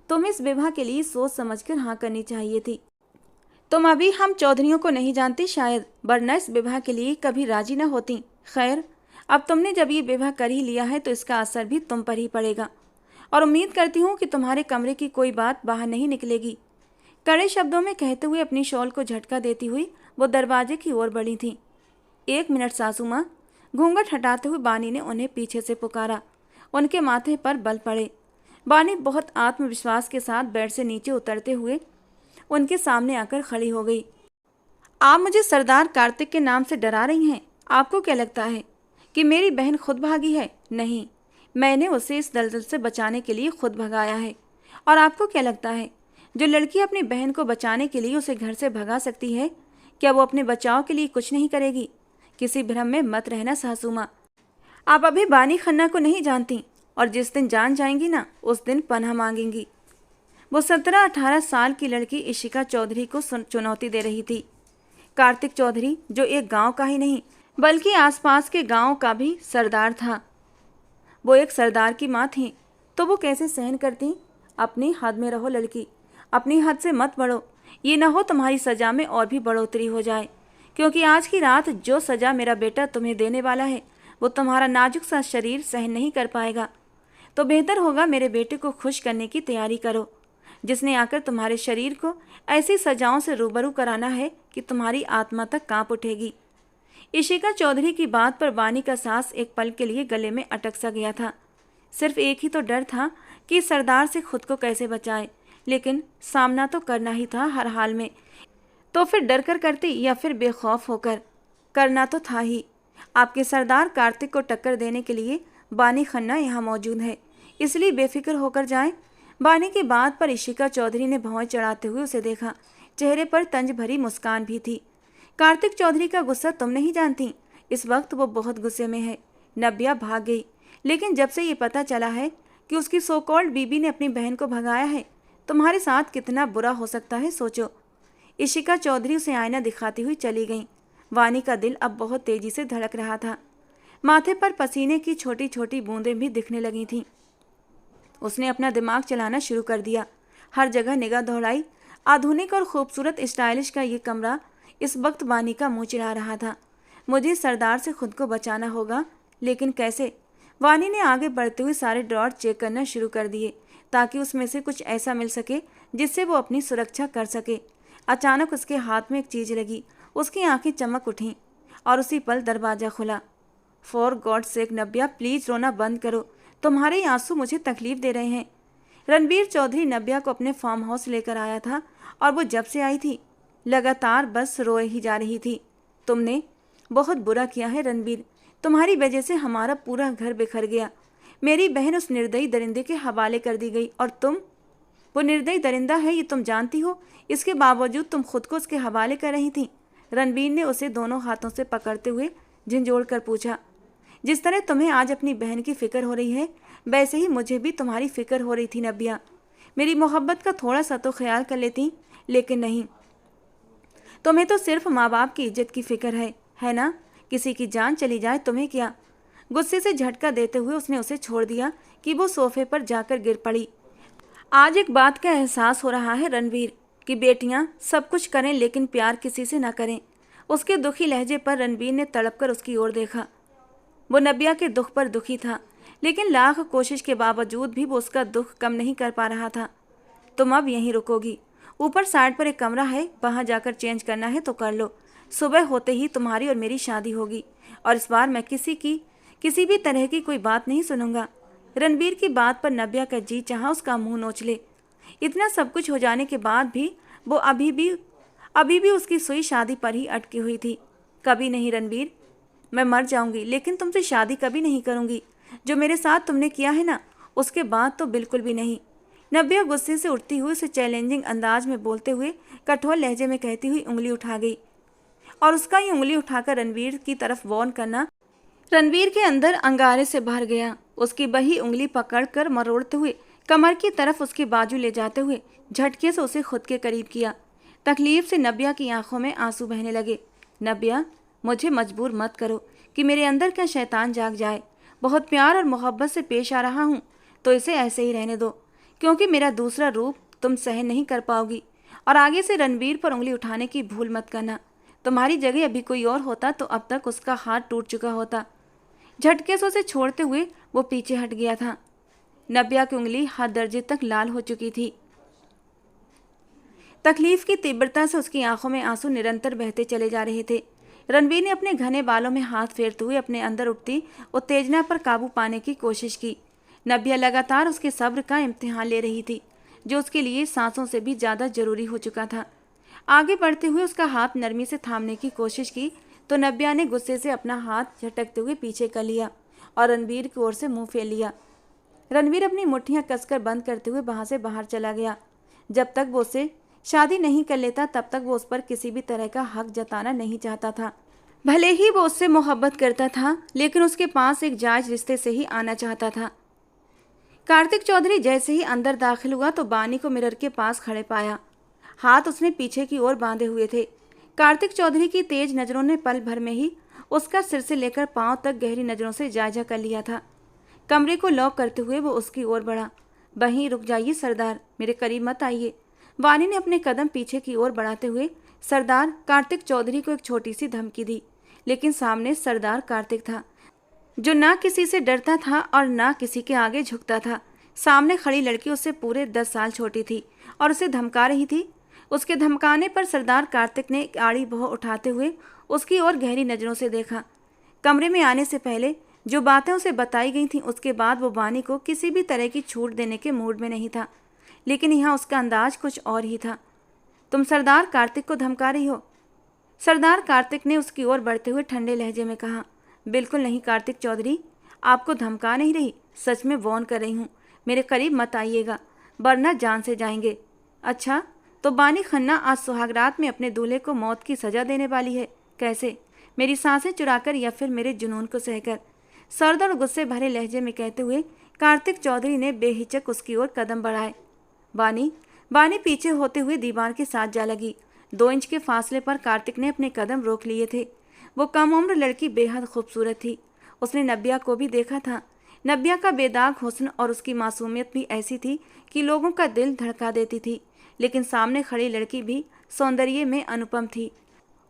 तुम्हें इस विवाह के लिए सोच समझकर हाँ करनी चाहिए थी। तुम अभी हम चौधरियों को नहीं जानती शायद, वरना इस विवाह के लिए कभी राजी न होती। खैर, अब तुमने जब ये विवाह कर ही लिया है तो इसका असर भी तुम पर ही पड़ेगा, और उम्मीद करती हूँ कि तुम्हारे कमरे की कोई बात बाहर नहीं निकलेगी। कड़े शब्दों में कहते हुए अपनी शॉल को झटका देती हुई वो दरवाजे की ओर बढ़ी थी। 1 मिनट सासू माँ, घूंघट हटाते हुए बानी ने उन्हें पीछे से पुकारा। उनके माथे पर बल पड़े। बानी बहुत आत्मविश्वास के साथ बेड से नीचे उतरते हुए उनके सामने आकर खड़ी हो गई। आप मुझे सरदार कार्तिक के नाम से डरा रही हैं? आपको क्या लगता है कि मेरी बहन खुद भागी है? नहीं, मैंने उसे इस दलदल से बचाने के लिए खुद भगाया है। और आपको क्या लगता है, जो लड़की अपनी बहन को बचाने के लिए उसे घर से भगा सकती है, क्या वो अपने बचाव के लिए कुछ नहीं करेगी? किसी भ्रम में मत रहना सासू माँ। आप अभी बानी खन्ना को नहीं जानती, और जिस दिन जान जाएंगी ना, उस दिन पनाह मांगेंगी। वो 17-18 साल की लड़की इशिका चौधरी को चुनौती दे रही थी। कार्तिक चौधरी, जो एक गांव का ही नहीं बल्कि आसपास के गांव का भी सरदार था, वो एक सरदार की माँ थी, तो वो कैसे सहन करती? अपनी हद में रहो लड़की, अपनी हद से मत बढ़ो। ये ना हो तुम्हारी सज़ा में और भी बढ़ोतरी हो जाए, क्योंकि आज की रात जो सज़ा मेरा बेटा तुम्हें देने वाला है वो तुम्हारा नाजुक सा शरीर सहन नहीं कर पाएगा। तो बेहतर होगा मेरे बेटे को खुश करने की तैयारी करो, जिसने आकर तुम्हारे शरीर को ऐसी सजाओं से रूबरू कराना है कि तुम्हारी आत्मा तक कांप उठेगी। इशिका चौधरी की बात पर वानी का सांस एक पल के लिए गले में अटक सा गया था। सिर्फ एक ही तो डर था कि सरदार से खुद को कैसे बचाए, लेकिन सामना तो करना ही था हर हाल में। तो फिर डर कर करती या फिर बेखौफ होकर? करना तो था ही। आपके सरदार कार्तिक को टक्कर देने के लिए बानी खन्ना यहाँ मौजूद है, इसलिए बेफिक्र होकर जाएं। बानी की बात पर इशिका चौधरी ने भौं चढ़ाते हुए उसे देखा। चेहरे पर तंज भरी मुस्कान भी थी। कार्तिक चौधरी का गुस्सा तुम नहीं जानती, इस वक्त वो बहुत गुस्से में है। नव्या भाग गई, लेकिन जब से ये पता चला है कि उसकी सो कॉल्ड बीबी ने अपनी बहन को भगाया है, तुम्हारे साथ कितना बुरा हो सकता है सोचो। इशिका चौधरी उसे आईना दिखाती हुई चली गई। वानी का दिल अब बहुत तेजी से धड़क रहा था। माथे पर पसीने की छोटी छोटी बूंदें भी दिखने लगी थीं। उसने अपना दिमाग चलाना शुरू कर दिया। हर जगह निगाह दौड़ाई। आधुनिक और खूबसूरत स्टाइलिश का ये कमरा इस वक्त वानी का मुंह चिढ़ा रहा था। मुझे सरदार से खुद को बचाना होगा, लेकिन कैसे? वानी ने आगे बढ़ते हुए सारे ड्रॉर चेक करना शुरू कर दिए, ताकि उसमें से कुछ ऐसा मिल सके जिससे वो अपनी सुरक्षा कर सके। अचानक उसके हाथ में एक चीज़ लगी। उसकी आंखें चमक उठीं और उसी पल दरवाज़ा खुला। For God sake Navya, please रोना बंद करो। तुम्हारे ये आंसू मुझे तकलीफ दे रहे हैं। रणबीर चौधरी नब्या को अपने फार्म हाउस लेकर आया था और वो जब से आई थी लगातार बस रोए ही जा रही थी। तुमने बहुत बुरा किया है रणबीर, तुम्हारी वजह से हमारा पूरा घर बिखर गया। मेरी बहन उस निर्दयी दरिंदे के हवाले कर दी गई और तुम, वो निर्दयी दरिंदा है ये तुम जानती हो, इसके बावजूद तुम खुद को उसके हवाले कर रही थी। रणबीर ने उसे दोनों हाथों से पकड़ते हुए झिंझोड़ कर पूछा। जिस तरह तुम्हें आज अपनी बहन की फिक्र हो रही है वैसे ही मुझे भी तुम्हारी फिक्र हो रही थी नब्या। मेरी मोहब्बत का थोड़ा सा तो ख्याल कर लेती, लेकिन नहीं। तुम्हें तो सिर्फ माँ बाप की इज्जत की फिक्र है ना? किसी की जान चली जाए तुम्हें क्या? गुस्से से झटका देते हुए उसने उसे छोड़ दिया कि वो सोफे पर जाकर गिर पड़ी। आज एक बात का एहसास हो रहा है रणवीर कि बेटियां सब कुछ करें लेकिन प्यार किसी से ना करें। उसके दुखी लहजे पर रणवीर ने तड़प कर उसकी ओर देखा। वो नब्या के दुख पर दुखी था, लेकिन लाख कोशिश के बावजूद भी वो उसका दुख कम नहीं कर पा रहा था। तुम अब यहीं रुकोगी? ऊपर साइड पर एक कमरा है, वहां जाकर चेंज करना है तो कर लो। सुबह होते ही तुम्हारी और मेरी शादी होगी और इस बार मैं किसी भी तरह की कोई बात नहीं सुनूंगा। रणबीर की बात पर नब्या का जी चाहा उसका मुंह नोच ले। इतना सब कुछ हो जाने के बाद भी वो अभी भी उसकी सुई शादी पर ही अटकी हुई थी। कभी नहीं रणबीर, मैं मर जाऊंगी लेकिन तुमसे शादी कभी नहीं करूंगी। जो मेरे साथ तुमने किया है ना, उसके बाद तो बिल्कुल भी नहीं। नब्या गुस्से से उठती हुई उसे चैलेंजिंग अंदाज में बोलते हुए कठोर लहजे में कहती हुई उंगली उठा गई और उसका ये उंगली उठाकर रणवीर की तरफ वॉर्न करना रणवीर के अंदर अंगारे से भर गया। उसकी बही उंगली पकड़कर मरोड़ते हुए कमर की तरफ उसकी बाजू ले जाते हुए झटके से उसे खुद के करीब किया। तकलीफ से नब्या की आंखों में आंसू बहने लगे। नब्या, मुझे मजबूर मत करो कि मेरे अंदर का शैतान जाग जाए। बहुत प्यार और मोहब्बत से पेश आ रहा हूँ तो इसे ऐसे ही रहने दो, क्योंकि मेरा दूसरा रूप तुम सहन नहीं कर पाओगी। और आगे से रणवीर पर उंगली उठाने की भूल मत करना। तुम्हारी जगह अभी कोई और होता तो अब तक उसका हाथ टूट चुका होता। झटके से उसे छोड़ते हुए वो पीछे हट गया था। नब्या की उंगली हद दर्जे तक लाल हो चुकी थी। तकलीफ की तीव्रता से उसकी आंखों में आंसू निरंतर बहते चले जा रहे थे। रणवीर ने अपने घने बालों में हाथ फेरते हुए अपने अंदर उठती उत्तेजना पर काबू पाने की कोशिश की। नब्या लगातार उसके सब्र का इम्तिहान ले रही थी, जो उसके लिए सांसों से भी ज़्यादा जरूरी हो चुका था। आगे बढ़ते हुए उसका हाथ नरमी से थामने की कोशिश की तो नब्या ने गुस्से से अपना हाथ झटकते हुए पीछे कर लिया और रणवीर की ओर से मुंह फेर लिया। रणवीर अपनी मुट्ठियां कसकर बंद करते हुए वहां से बाहर चला गया। जब तक वो उससे शादी नहीं कर लेता तब तक वो उस पर किसी भी तरह का हक जताना नहीं चाहता था। भले ही वो उससे मोहब्बत करता था, लेकिन उसके पास एक जायज रिश्ते से ही आना चाहता था। कार्तिक चौधरी जैसे ही अंदर दाखिल हुआ तो बानी को मिरर के पास खड़े पाया। हाथ उसने पीछे की ओर बांधे हुए थे। कार्तिक चौधरी की तेज नजरों ने पल भर में ही उसका सिर से लेकर पांव तक गहरी नजरों से जायजा कर लिया था। कमरे को लॉक करते हुए वो उसकी ओर बढ़ा। वहीं रुक जाइए सरदार, मेरे करीब मत आइए। वानी ने अपने कदम पीछे की ओर बढ़ाते हुए सरदार कार्तिक चौधरी को एक छोटी सी धमकी दी, लेकिन सामने सरदार कार्तिक था, जो ना किसी से डरता था और ना किसी के आगे झुकता था। सामने खड़ी लड़की उससे पूरे 10 साल छोटी थी और उसे धमका रही थी। उसके धमकाने पर सरदार कार्तिक ने आड़ी भौं उठाते हुए उसकी ओर गहरी नजरों से देखा। कमरे में आने से पहले जो बातें उसे बताई गई थीं, उसके बाद वो वानी को किसी भी तरह की छूट देने के मूड में नहीं था, लेकिन यहाँ उसका अंदाज कुछ और ही था। तुम सरदार कार्तिक को धमका रही हो? सरदार कार्तिक ने उसकी ओर बढ़ते हुए ठंडे लहजे में कहा। बिल्कुल नहीं कार्तिक चौधरी, आपको धमका नहीं रही, सच में वॉर्न कर रही हूँ। मेरे करीब मत आइएगा वरना जान से जाएंगे। अच्छा, तो बानी खन्ना आज सुहागरात में अपने दूल्हे को मौत की सजा देने वाली है। कैसे? मेरी सांसें चुराकर या फिर मेरे जुनून को सहकर? सर्द और गुस्से भरे लहजे में कहते हुए कार्तिक चौधरी ने बेहिचक उसकी ओर कदम बढ़ाए। बानी पीछे होते हुए दीवार के साथ जा लगी। 2 इंच के फासले पर कार्तिक ने अपने कदम रोक लिए थे। वो कम उम्र लड़की बेहद खूबसूरत थी। उसने नब्या को भी देखा था। नब्या का बेदाग हुस्न और उसकी मासूमियत भी ऐसी थी कि लोगों का दिल धड़का देती थी, लेकिन सामने खड़ी लड़की भी सौंदर्य में अनुपम थी।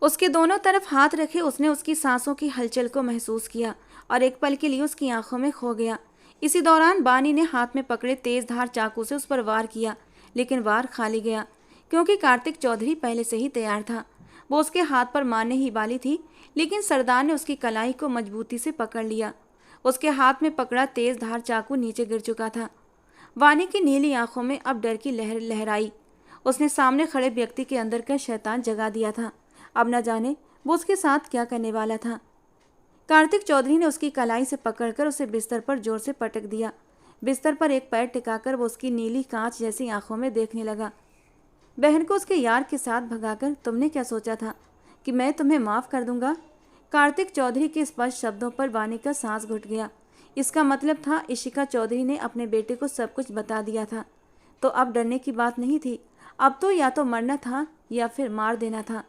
उसके दोनों तरफ हाथ रखे उसने उसकी सांसों की हलचल को महसूस किया और एक पल के लिए उसकी आंखों में खो गया। इसी दौरान बानी ने हाथ में पकड़े तेज धार चाकू से उस पर वार किया, लेकिन वार खाली गया, क्योंकि कार्तिक चौधरी पहले से ही तैयार था। वो उसके हाथ पर मारने ही वाली थी, लेकिन सरदार ने उसकी कलाई को मजबूती से पकड़ लिया। उसके हाथ में पकड़ा तेज धार चाकू नीचे गिर चुका था। वानी की नीली आंखों में अब डर की लहर लहराई। उसने सामने खड़े व्यक्ति के अंदर का शैतान जगा दिया था। अब न जाने वो उसके साथ क्या करने वाला था। कार्तिक चौधरी ने उसकी कलाई से पकड़कर उसे बिस्तर पर जोर से पटक दिया। बिस्तर पर एक पैर टिकाकर वो उसकी नीली कांच जैसी आंखों में देखने लगा। बहन को उसके यार के साथ भगाकर तुमने क्या सोचा था कि मैं तुम्हें माफ़ कर दूंगा? कार्तिक चौधरी के स्पष्ट शब्दों पर वानी का सांस घुट गया। इसका मतलब था इशिका चौधरी ने अपने बेटे को सब कुछ बता दिया था। तो अब डरने की बात नहीं थी। अब तो या तो मरना था या फिर मार देना था।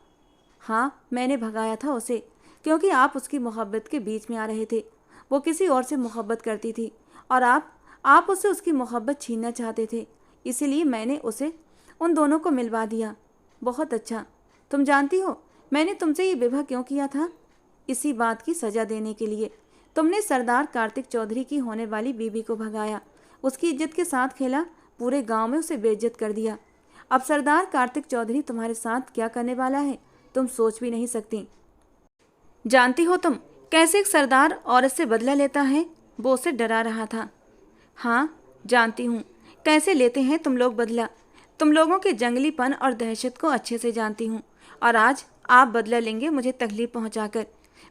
हाँ, मैंने भगाया था उसे क्योंकि आप उसकी मोहब्बत के बीच में आ रहे थे। वो किसी और से मोहब्बत करती थी और आप उससे उसकी मोहब्बत छीनना चाहते थे। इसीलिए मैंने उसे उन दोनों को मिलवा दिया। बहुत अच्छा। तुम जानती हो मैंने तुमसे ये विवाह क्यों किया था? इसी बात की सजा देने के लिए। तुमने सरदार कार्तिक चौधरी की होने वाली बीबी को भगाया, उसकी इज्जत के साथ खेला, पूरे गांव में उसे बेइज्जत कर दिया। अब सरदार कार्तिक चौधरी तुम्हारे साथ क्या करने वाला है तुम सोच भी नहीं सकती। जानती हो तुम कैसे एक सरदार औरत से बदला लेता है? वो उसे डरा रहा था। हाँ जानती हूँ कैसे लेते हैं तुम लोग बदला। तुम लोगों के जंगलीपन और दहशत को अच्छे से जानती हूँ और आज आप बदला लेंगे मुझे तकलीफ पहुँचाकर,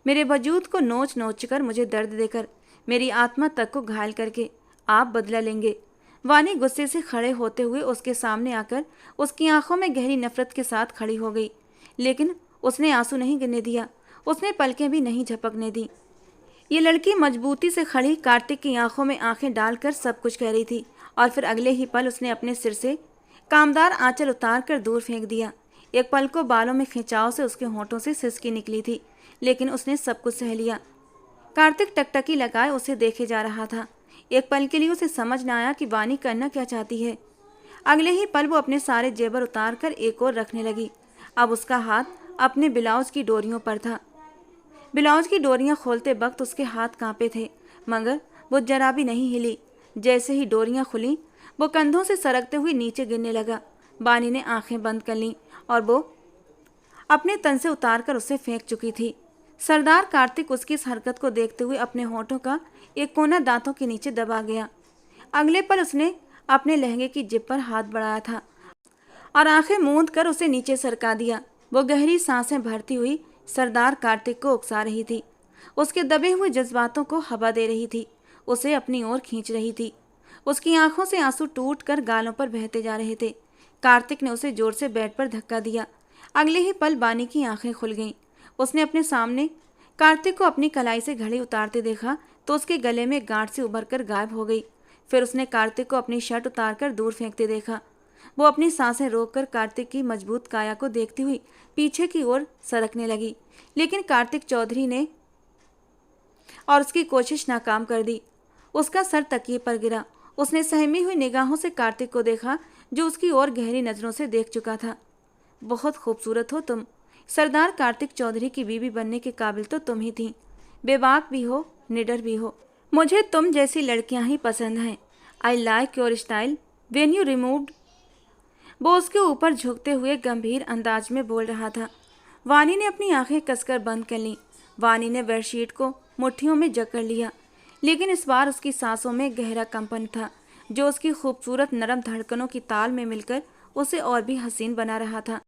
मेरे वजूद को नोच नोच कर, मुझे दर्द देकर, मेरी आत्मा तक को घायल करके आप बदला लेंगे। वानी गुस्से से खड़े होते हुए उसके सामने आकर उसकी आंखों में गहरी नफरत के साथ खड़ी हो गई, लेकिन उसने आंसू नहीं गिरने दिया। उसने पलकें भी नहीं झपकने दी। ये लड़की मजबूती से खड़ी कार्तिक की आंखों में आंखें डालकर सब कुछ कह रही थी और फिर अगले ही पल उसने अपने सिर से कामदार आंचल उतार कर दूर फेंक दिया। एक पल को बालों में खिंचाव से उसके होंठों से सिसकी निकली थी, लेकिन उसने सब कुछ सह लिया। कार्तिक टकटकी लगाए उसे देखे जा रहा था। एक पल के लिए उसे समझ न आया कि वानी करना क्या चाहती है। अगले ही पल वो अपने सारे जेवर उतार कर एक और रखने लगी। अब उसका हाथ अपने ब्लाउज की डोरियों पर था। ब्लाउज की डोरियां खोलते वक्त उसके हाथ कांपे थे, मगर वो जरा भी नहीं हिली। जैसे ही डोरियां खुली वो कंधों से सरकते हुए नीचे गिरने लगा। वानी ने आंखें बंद कर लीं और वो अपने तन से उतारकर उसे फेंक चुकी थी। सरदार कार्तिक उसकी इस हरकत को देखते हुए अपने होठों का एक कोना दांतों के नीचे दबा गया। अगले पल उसने अपने लहंगे की जिप पर हाथ बढ़ाया था और आंखें मूंद कर उसे नीचे सरका दिया। वो गहरी सांसें भरती हुई सरदार कार्तिक को उकसा रही थी, उसके दबे हुए जज्बातों को हवा दे रही थी, उसे अपनी ओर खींच रही थी। उसकी आंखों से आंसू टूट कर गालों पर बहते जा रहे थे। कार्तिक ने उसे जोर से बेड पर धक्का दिया। अगले ही पल वानी की आंखें खुल गईं। उसने अपने सामने कार्तिक को अपनी कलाई से घड़ी उतारते देखा तो उसके गले में गांठ से उभर कर गायब हो गई। फिर उसने कार्तिक को अपनी शर्ट उतारकर दूर फेंकते देखा। वो अपनी सांसें रोककर कार्तिक की मजबूत काया को देखती हुई पीछे की ओर सरकने लगी, लेकिन कार्तिक चौधरी ने और उसकी कोशिश नाकाम कर दी। उसका सर तकिए पर गिरा। उसने सहमी हुई निगाहों से कार्तिक को देखा, जो उसकी ओर गहरी नजरों से देख चुका था। बहुत खूबसूरत हो तुम। सरदार कार्तिक चौधरी की बीवी बनने के काबिल तो तुम ही थी। बेबाक भी हो, निडर भी हो। मुझे तुम जैसी लड़कियां ही पसंद हैं। I like your style when you removed. वो उसके ऊपर झुकते हुए गंभीर अंदाज में बोल रहा था। वानी ने अपनी आंखें कसकर बंद कर लीं। वानी ने बेडशीट को मुट्ठियों में जकड़ लिया, लेकिन इस बार उसकी सांसों में गहरा कंपन था, जो उसकी खूबसूरत नरम धड़कनों की ताल में मिलकर उसे और भी हसीन बना रहा था।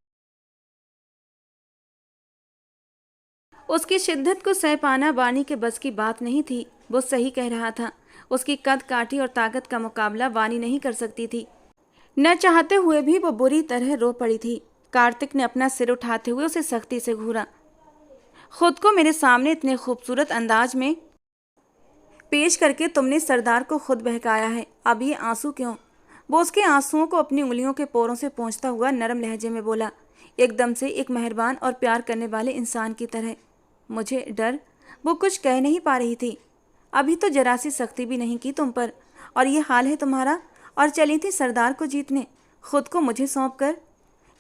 उसकी शिद्दत को सह पाना वानी के बस की बात नहीं थी। वो सही कह रहा था। उसकी कद काठी और ताकत का मुकाबला वानी नहीं कर सकती थी। न चाहते हुए भी वो बुरी तरह रो पड़ी थी। कार्तिक ने अपना सिर उठाते हुए उसे सख्ती से घूरा। खुद को मेरे सामने इतने खूबसूरत अंदाज में पेश करके तुमने सरदार को खुद बहकाया है। अब ये आंसू क्यों? वो उसके आंसुओं को अपनी उंगलियों के पोरों से पोंछता हुआ नरम लहजे में बोला, एकदम से एक मेहरबान और प्यार करने वाले इंसान की तरह। मुझे डर। वो कुछ कह नहीं पा रही थी। अभी तो जरा सी सख्ती भी नहीं की तुम पर, और ये हाल है तुम्हारा। और चली थी सरदार को जीतने, खुद को मुझे सौंप कर।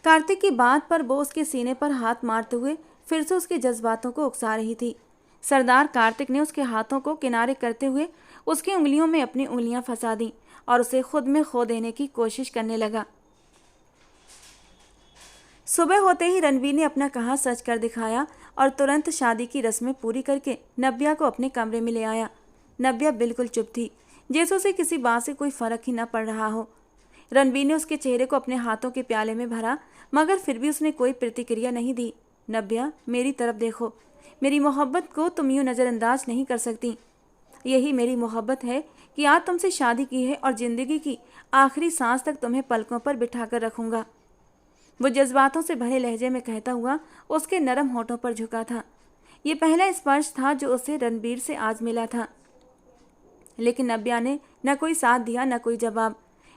कार्तिक की बात पर वो उसके सीने पर हाथ मारते हुए फिर से उसके जज्बातों को उकसा रही थी। सरदार कार्तिक ने उसके हाथों को किनारे करते हुए उसकी उंगलियों में अपनी उंगलियां फंसा दी और उसे खुद में खो देने की कोशिश करने लगा। सुबह होते ही रणवीर ने अपना कहा सच कर दिखाया और तुरंत शादी की रस्में पूरी करके नव्या को अपने कमरे में ले आया। नव्या बिल्कुल चुप थी, जैसे उसे किसी बात से कोई फर्क ही न पड़ रहा हो। रणबीर ने उसके चेहरे को अपने हाथों के प्याले में भरा, मगर फिर भी उसने कोई प्रतिक्रिया नहीं दी। नव्या, मेरी तरफ देखो। मेरी मोहब्बत को तुम यूं नज़रअंदाज नहीं कर सकती। यही मेरी मोहब्बत है कि आज तुमसे शादी की है और ज़िंदगी की आखिरी सांस तक तुम्हें पलकों पर बिठाकर रखूंगा। वो जज्बातों से भरे लहजे में कहता हुआ उसके नरम होठों पर झुका था। ये पहला स्पर्श था जो उसे रणबीर से आज मिला था। लेकिन नव्या ने न कोई साथ दिया न कोई जवाब।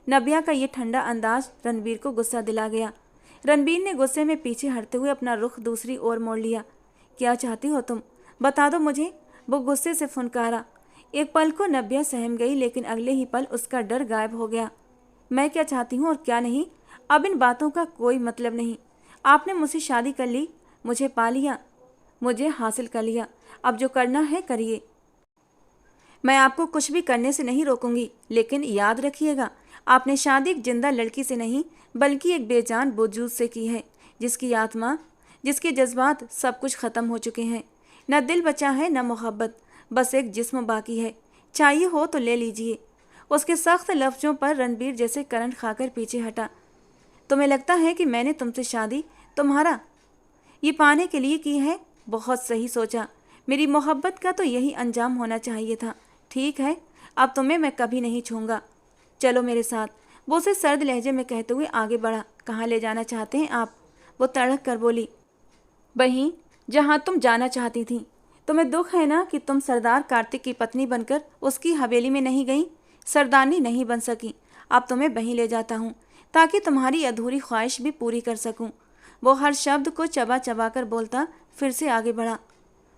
नव्या का ये ठंडा अंदाज रणबीर को गुस्सा दिला गया। रणबीर ने गुस्से में पीछे हटते हुए अपना रुख दूसरी ओर मोड़ लिया। क्या चाहती हो तुम? बता दो मुझे, वो गुस्से से फुनकारा। एक पल को नव्या सहम गई, लेकिन अगले ही पल उसका डर गायब हो गया। मैं क्या चाहती हूँ और क्या नहीं, अब इन बातों का कोई मतलब नहीं। आपने मुझसे शादी कर ली, मुझे पा लिया, मुझे हासिल कर लिया। अब जो करना है करिए। मैं आपको कुछ भी करने से नहीं रोकूंगी, लेकिन याद रखिएगा, आपने शादी एक जिंदा लड़की से नहीं बल्कि एक बेजान वजूद से की है, जिसकी आत्मा, जिसके जज्बात सब कुछ ख़त्म हो चुके हैं। न दिल बचा है न मोहब्बत, बस एक जिस्म बाकी है। चाहिए हो तो ले लीजिए। उसके सख्त लफ्ज़ों पर रणबीर जैसे करंट खाकर पीछे हटा। तुम्हें लगता है कि मैंने तुमसे शादी तुम्हारा ये पाने के लिए की है? बहुत सही सोचा। मेरी मोहब्बत का तो यही अंजाम होना चाहिए था। ठीक है, अब तुम्हें मैं कभी नहीं छूऊंगा। चलो मेरे साथ, वो उसे सर्द लहजे में कहते हुए आगे बढ़ा। कहाँ ले जाना चाहते हैं आप? वो तड़क कर बोली। वहीं जहाँ तुम जाना चाहती थी। तुम्हें दुख है ना कि तुम सरदार कार्तिक की पत्नी बनकर उसकी हवेली में नहीं गई, सरदारनी नहीं बन सकी। अब तुम्हें वहीं ले जाता हूँ ताकि तुम्हारी अधूरी ख्वाहिश भी पूरी कर सकूं। वो हर शब्द को चबा चबा कर बोलता फिर से आगे बढ़ा।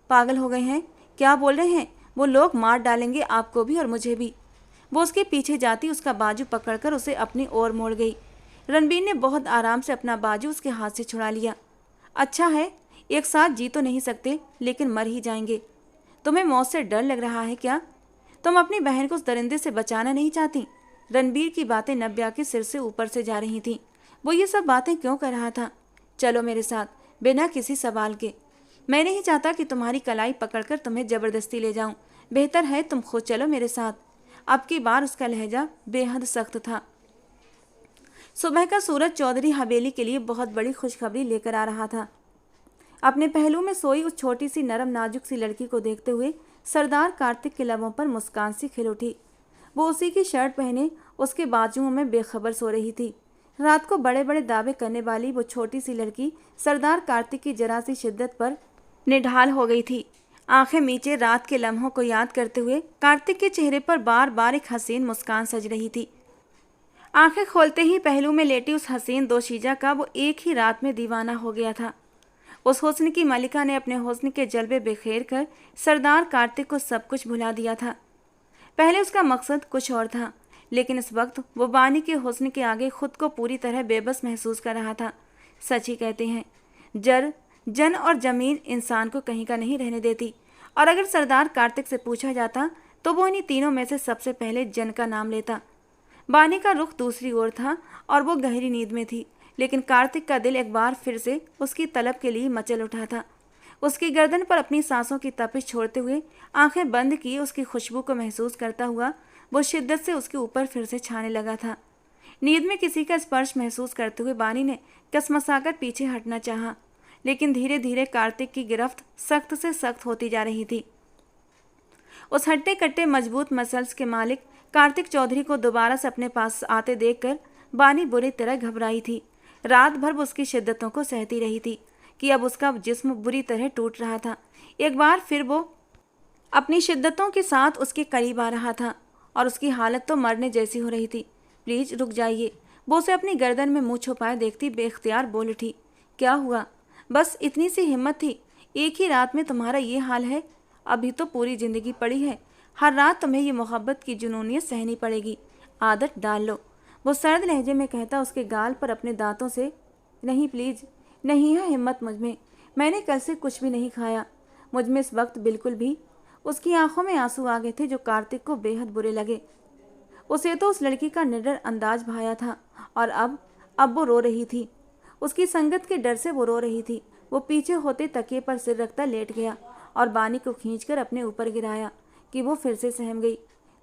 पागल हो गए हैं? क्या बोल रहे हैं? वो लोग मार डालेंगे आपको भी और मुझे भी। वो उसके पीछे जाती उसका बाजू पकड़कर उसे अपनी ओर मोड़ गई। रणबीर ने बहुत आराम से अपना बाजू उसके हाथ से छुड़ा लिया। अच्छा है, एक साथ जी तो नहीं सकते, लेकिन मर ही जाएंगे। तुम्हें मौत से डर लग रहा है क्या? तुम अपनी बहन को उस दरिंदे से बचाना नहीं चाहती? रणबीर की बातें नव्या के सिर से ऊपर से जा रही थीं। वो ये सब बातें क्यों कर रहा था? चलो मेरे साथ, बिना किसी सवाल के। मैं नहीं चाहता कि तुम्हारी कलाई पकड़कर तुम्हें जबरदस्ती ले जाऊं। बेहतर है तुम खुद चलो मेरे साथ। अब की बार उसका लहजा बेहद सख्त था। सुबह का सूरज चौधरी हवेली के लिए बहुत बड़ी खुशखबरी लेकर आ रहा था। अपने पहलू में सोई उस छोटी सी नरम नाजुक सी लड़की को देखते हुए सरदार कार्तिक के लबों पर मुस्कान सी खिल उठी। वो उसी की शर्ट पहने उसके बाजुओं में बेखबर सो रही थी। रात को बड़े बड़े दावे करने वाली वो छोटी सी लड़की सरदार कार्तिक की जरा सी शिद्दत पर निढाल हो गई थी। आंखें मीचे रात के लम्हों को याद करते हुए कार्तिक के चेहरे पर बार बार एक हसीन मुस्कान सज रही थी। आंखें खोलते ही पहलू में लेटी उस हसीन दोशीजा का वो एक ही रात में दीवाना हो गया था। उस हुस्न की मलिका ने अपने हुस्न के जलवे बिखेर कर सरदार कार्तिक को सब कुछ भुला दिया था। पहले उसका मकसद कुछ और था, लेकिन इस वक्त वो बानी के हुस्न के आगे खुद को पूरी तरह बेबस महसूस कर रहा था। सच ही कहते हैं, जन और जमीन इंसान को कहीं का नहीं रहने देती। और अगर सरदार कार्तिक से पूछा जाता तो वो इन्हीं तीनों में से सबसे पहले जन का नाम लेता। बानी का रुख दूसरी ओर था और वो गहरी नींद में थी, लेकिन कार्तिक का दिल एक बार फिर से उसकी तलब के लिए मचल उठा था। उसकी गर्दन पर अपनी सांसों की तपिश छोड़ते हुए आंखें बंद किए उसकी खुशबू को महसूस करता हुआ वो शिद्दत से उसके ऊपर फिर से छाने लगा था। नींद में किसी का स्पर्श महसूस करते हुए बानी ने कसमसाकर पीछे हटना चाहा, लेकिन धीरे धीरे कार्तिक की गिरफ्त सख्त से सख्त होती जा रही थी। उस हट्टे कट्टे मजबूत मसल्स के मालिक कार्तिक चौधरी को दोबारा से अपने पास आते देखकर बानी बुरी तरह घबराई थी। रात भर वो उसकी शिद्दतों को सहती रही थी कि अब उसका जिस्म बुरी तरह टूट रहा था। एक बार फिर वो अपनी शिद्दतों के साथ उसके करीब आ रहा था और उसकी हालत तो मरने जैसी हो रही थी। प्लीज रुक जाइए, वो उसे अपनी गर्दन में मुंह छुपाए देखती बेख्तियार बोल उठी। क्या हुआ? बस इतनी सी हिम्मत थी? एक ही रात में तुम्हारा ये हाल है? अभी तो पूरी जिंदगी पड़ी है। हर रात तुम्हें ये मोहब्बत की जुनूनियत सहनी पड़ेगी। आदत डाल लो, वो सर्द लहजे में कहता उसके गाल पर अपने दांतों से। नहीं प्लीज, नहीं है हिम्मत मुझ में। मैंने कल से कुछ भी नहीं खाया, मुझ में इस वक्त बिल्कुल भी। उसकी आंखों में आंसू आ गए थे जो कार्तिक को बेहद बुरे लगे। उसे तो उस लड़की का निडर अंदाज भाया था और अब वो रो रही थी। उसकी संगत के डर से वो रो रही थी। वो पीछे होते तकिए पर सिर रखता लेट गया और बानी को खींचकर अपने ऊपर गिराया। कि वो फिर से सहम गई।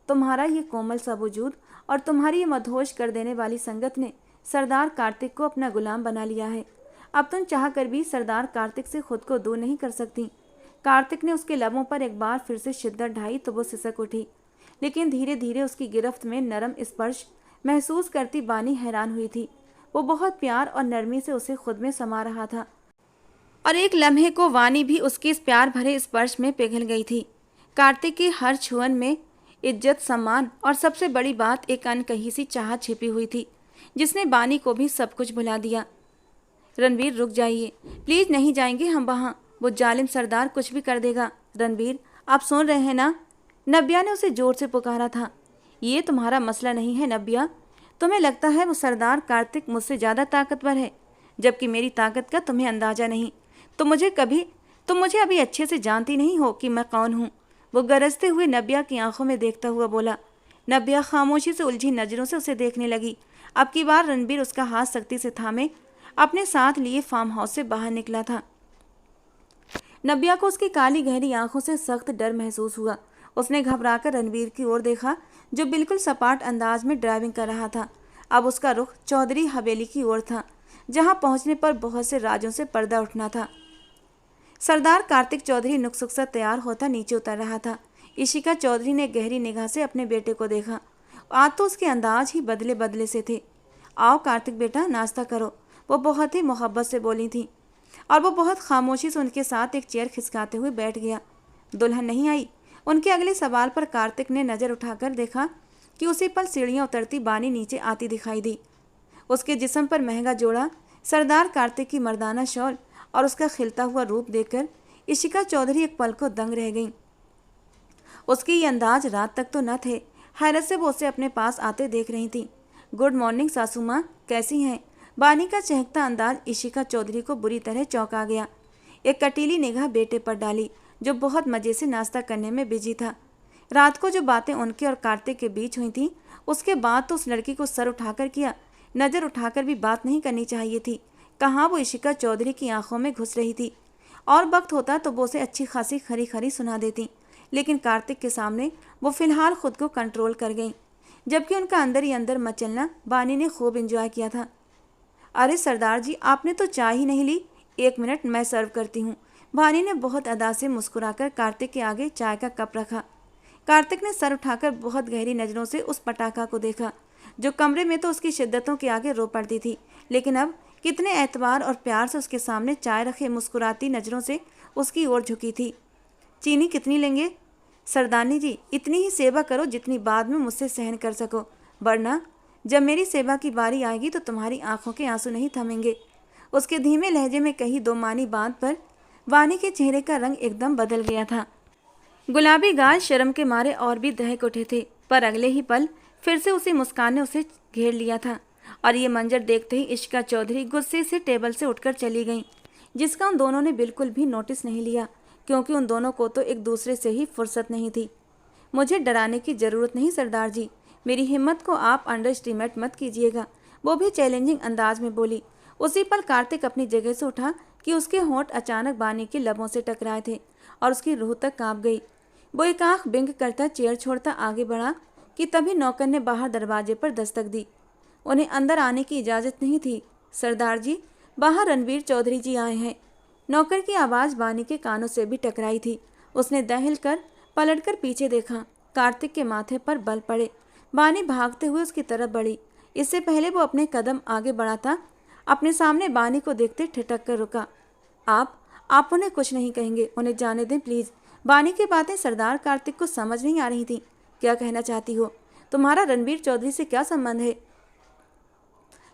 तुम्हारा ये कोमल सा वजूद और तुम्हारी ये मदहोश कर देने वाली संगत ने सरदार कार्तिक को अपना गुलाम बना लिया है। अब तुम चाह कर भी सरदार कार्तिक से खुद को दूर नहीं कर सकती। कार्तिक ने उसके लबों पर एक बार फिर से शिद्दत ढाई तो वो सिसक उठी, लेकिन धीरे धीरे उसकी गिरफ्त में नरम स्पर्श महसूस करती बानी हैरान हुई थी। वो बहुत प्यार और नरमी से उसे खुद में समा रहा था और एक लम्हे को वानी भी उसके इस प्यार भरे स्पर्श में पिघल गई थी। कार्तिक की हर छुअन में इज्जत, सम्मान और सबसे बड़ी बात एक अनकही सी चाहत छिपी हुई थी, जिसने बानी को भी सब कुछ भुला दिया। रणवीर, रुक जाइए प्लीज, नहीं जाएंगे हम वहाँ। वो जालिम सरदार कुछ भी कर देगा। रणवीर, आप सुन रहे हैं ना? नब्या ने उसे जोर से पुकारा था। ये तुम्हारा मसला नहीं है नब्या। तुम्हें लगता है वो सरदार कार्तिक मुझसे ज़्यादा ताकतवर है, जबकि मेरी ताकत का तुम्हें अंदाजा नहीं। तुम मुझे अभी अच्छे से जानती नहीं हो कि मैं कौन हूँ। वो गरजते हुए नब्या की आंखों में देखता हुआ बोला। नब्या खामोशी से उलझी नजरों से उसे देखने लगी। अब की बार रणबीर उसका हाथ सख्ती से थामे अपने साथ लिए फार्म हाउस से बाहर निकला था। नब्या को उसकी काली गहरी आंखों से सख्त डर महसूस हुआ। उसने घबराकर रणवीर की ओर देखा, जो बिल्कुल सपाट अंदाज में ड्राइविंग कर रहा था। अब उसका रुख चौधरी हवेली की ओर था, जहां पहुंचने पर बहुत से राजों से पर्दा उठना था। सरदार कार्तिक चौधरी नुकसुक सा तैयार होता नीचे उतर रहा था। इशिका चौधरी ने गहरी निगाह से अपने बेटे को देखा। आज तो उसके अंदाज ही बदले बदले से थे। आओ कार्तिक बेटा, नाश्ता करो, वो बहुत ही मोहब्बत से बोली थी, और वो बहुत खामोशी से उनके साथ एक चेयर खिसकाते हुए बैठ गया। दुल्हन नहीं आई? उनके अगले सवाल पर कार्तिक ने नज़र उठाकर देखा कि उसी पल सीढ़ियाँ उतरती बानी नीचे आती दिखाई दी। उसके जिस्म पर महंगा जोड़ा सरदार कार्तिक की मर्दाना शॉल और उसका खिलता हुआ रूप देखकर इशिका चौधरी एक पल को दंग रह गई। उसके ये अंदाज रात तक तो न थे। हैरत से वो उसे अपने पास आते देख रही थी। गुड मॉर्निंग सासू माँ, कैसी हैं? बानी का चहकता अंदाज इशिका चौधरी को बुरी तरह चौंका गया। एक कटीली निगाह बेटे पर डाली, जो बहुत मज़े से नाश्ता करने में बिजी था। रात को जो बातें उनके और कार्तिक के बीच हुई थीं, उसके बाद तो उस लड़की को सर उठाकर किया, नज़र उठाकर भी बात नहीं करनी चाहिए थी। कहाँ वो इशिका चौधरी की आंखों में घुस रही थी। और वक्त होता तो वो उसे अच्छी खासी खरी खरी सुना देती, लेकिन कार्तिक के सामने वो फिलहाल खुद को कंट्रोल कर गई, जबकि उनका अंदर ही अंदर मचलना बानी ने खूब इंजॉय किया था। अरे सरदार जी, आपने तो चाय ही नहीं ली। 1 मिनट, मैं सर्व करती हूँ। बानी ने बहुत अदा से मुस्कुराकर कार्तिक के आगे चाय का कप रखा। कार्तिक ने सर उठाकर बहुत गहरी नज़रों से उस पटाखा को देखा, जो कमरे में तो उसकी शिद्दतों के आगे रो पड़ती थी, लेकिन अब कितने एतबार और प्यार से उसके सामने चाय रखे मुस्कुराती नज़रों से उसकी ओर झुकी थी। चीनी कितनी लेंगे? सरदारनी जी, इतनी ही सेवा करो जितनी बाद में मुझसे सहन कर सको, वरना जब मेरी सेवा की बारी आएगी तो तुम्हारी आंखों के आंसू नहीं थमेंगे। उसके धीमे लहजे में कही दो मानी बात पर वानी के चेहरे का रंग एकदम बदल गया था। गुलाबी गाल शर्म के मारे और भी दहक उठे थे, पर अगले ही पल फिर से उसी मुस्कान ने उसे घेर लिया था। और ये मंजर देखते ही इशिका चौधरी गुस्से से टेबल से उठकर चली गईं, जिसका उन दोनों ने बिल्कुल भी नोटिस नहीं लिया, क्योंकि उन दोनों को तो एक दूसरे से ही फुर्सत नहीं थी। मुझे डराने की ज़रूरत नहीं सरदार जी, मेरी हिम्मत को आप अंडर एस्टिमेट मत कीजिएगा, वो भी चैलेंजिंग अंदाज में बोली। उसी पल कार्तिक अपनी जगह से उठा कि उसके होंठ अचानक बानी के लबों से टकराए थे और उसकी रूह तक कांप गई। वो एक आंख बिंग करता चेयर छोड़ता आगे बढ़ा कि तभी नौकर ने बाहर दरवाजे पर दस्तक दी। उन्हें अंदर आने की इजाज़त नहीं थी। सरदार जी, बाहर रणवीर चौधरी जी आए हैं। नौकर की आवाज़ बानी के कानों से भी टकराई थी। उसने दहल कर पलटकर पीछे देखा। कार्तिक के माथे पर बल पड़े। बानी भागते हुए उसकी तरफ बढ़ी। इससे पहले वो अपने कदम आगे बढ़ाता अपने सामने बानी को देखते ठिठक कर रुका। आप उन्हें कुछ नहीं कहेंगे, उन्हें जाने दें प्लीज़। बानी की बातें सरदार कार्तिक को समझ नहीं आ रही थी। क्या कहना चाहती हो? तुम्हारा रणवीर चौधरी से क्या संबंध है?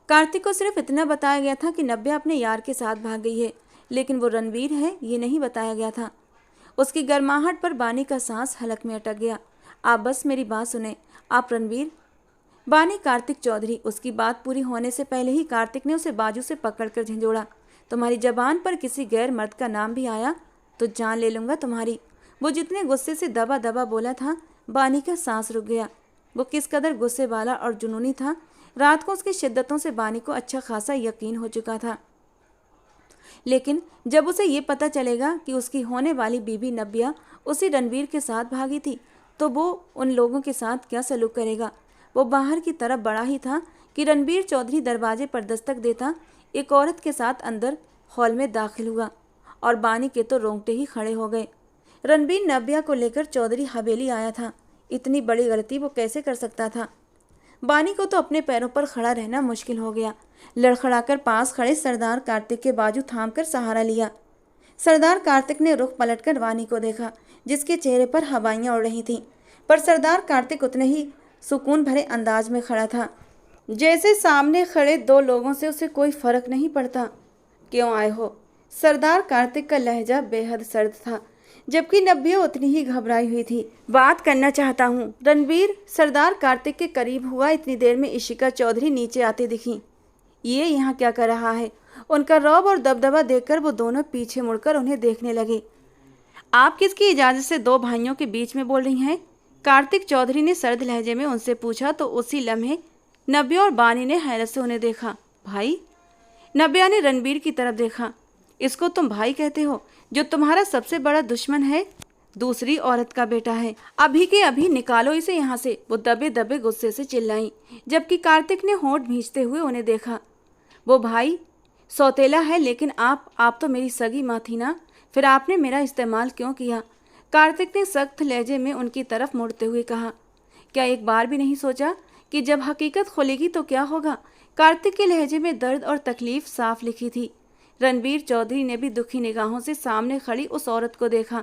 कार्तिक को सिर्फ इतना बताया गया था कि नब्या अपने यार के साथ भाग गई है, लेकिन वो रणवीर है ये नहीं बताया गया था। उसकी गर्माहट पर बानी का सांस हलक में अटक गया। आप बस मेरी बात सुने, आप रणवीर? बानी कार्तिक चौधरी। उसकी बात पूरी होने से पहले ही कार्तिक ने उसे बाजू से पकड़कर झंझोड़ा। तुम्हारी जबान पर किसी गैर मर्द का नाम भी आया तो जान ले लूँगा तुम्हारी। वो जितने गुस्से से दबा दबा बोला था, बानी का सांस रुक गया। वो किस कदर गुस्से वाला और जुनूनी था, रात को उसकी शिद्दतों से बानी को अच्छा खासा यकीन हो चुका था। लेकिन जब उसे ये पता चलेगा कि उसकी होने वाली बीबी नब्या उसी रणवीर के साथ भागी थी, तो वो उन लोगों के साथ क्या सलूक करेगा। वो बाहर की तरफ बढ़ा ही था कि रणबीर चौधरी दरवाजे पर दस्तक देता एक औरत के साथ अंदर हॉल में दाखिल हुआ और बानी के तो रोंगटे ही खड़े हो गए। रणबीर नव्या को लेकर चौधरी हवेली आया था। इतनी बड़ी गलती वो कैसे कर सकता था। बानी को तो अपने पैरों पर खड़ा रहना मुश्किल हो गया। लड़खड़ाकर पास खड़े सरदार कार्तिक के बाजू थामकर सहारा लिया। सरदार कार्तिक ने रुख पलटकर बानी को देखा, जिसके चेहरे पर हवाइयाँ उड़ रही थीं, पर सरदार कार्तिक उतने ही सुकून भरे अंदाज में खड़ा था, जैसे सामने खड़े दो लोगों से उसे कोई फर्क नहीं पड़ता। क्यों आए हो? सरदार कार्तिक का लहजा बेहद सर्द था, जबकि नव्या उतनी ही घबराई हुई थी। बात करना चाहता हूँ। रणबीर सरदार कार्तिक के करीब हुआ। इतनी देर में इशिका चौधरी नीचे आते दिखी। ये यहाँ क्या कर रहा है? उनका रौब और दबदबा देखकर वो दोनों पीछे मुड़कर उन्हें देखने लगे। आप किसकी इजाज़त से दो भाइयों के बीच में बोल रही हैं? कार्तिक चौधरी ने सर्द लहजे में उनसे पूछा। तो उसी लम्हे नव्या और बानी ने हैरत से उन्हें देखा। भाई? नव्या ने रणबीर की तरफ देखा। इसको तुम भाई कहते हो, जो तुम्हारा सबसे बड़ा दुश्मन है? दूसरी औरत का बेटा है। अभी के अभी निकालो इसे यहाँ से, वो दबे दबे गुस्से से चिल्लाई, जबकि कार्तिक ने होंठ भींचते हुए उन्हें देखा। वो भाई सौतेला है, लेकिन आप तो मेरी सगी माँ थी ना, फिर आपने मेरा इस्तेमाल क्यों किया? कार्तिक ने सख्त लहजे में उनकी तरफ मुड़ते हुए कहा। क्या एक बार भी नहीं सोचा कि जब हकीकत खुलेगी तो क्या होगा? कार्तिक के लहजे में दर्द और तकलीफ साफ लिखी थी। रणबीर चौधरी ने भी दुखी निगाहों से सामने खड़ी उस औरत को देखा,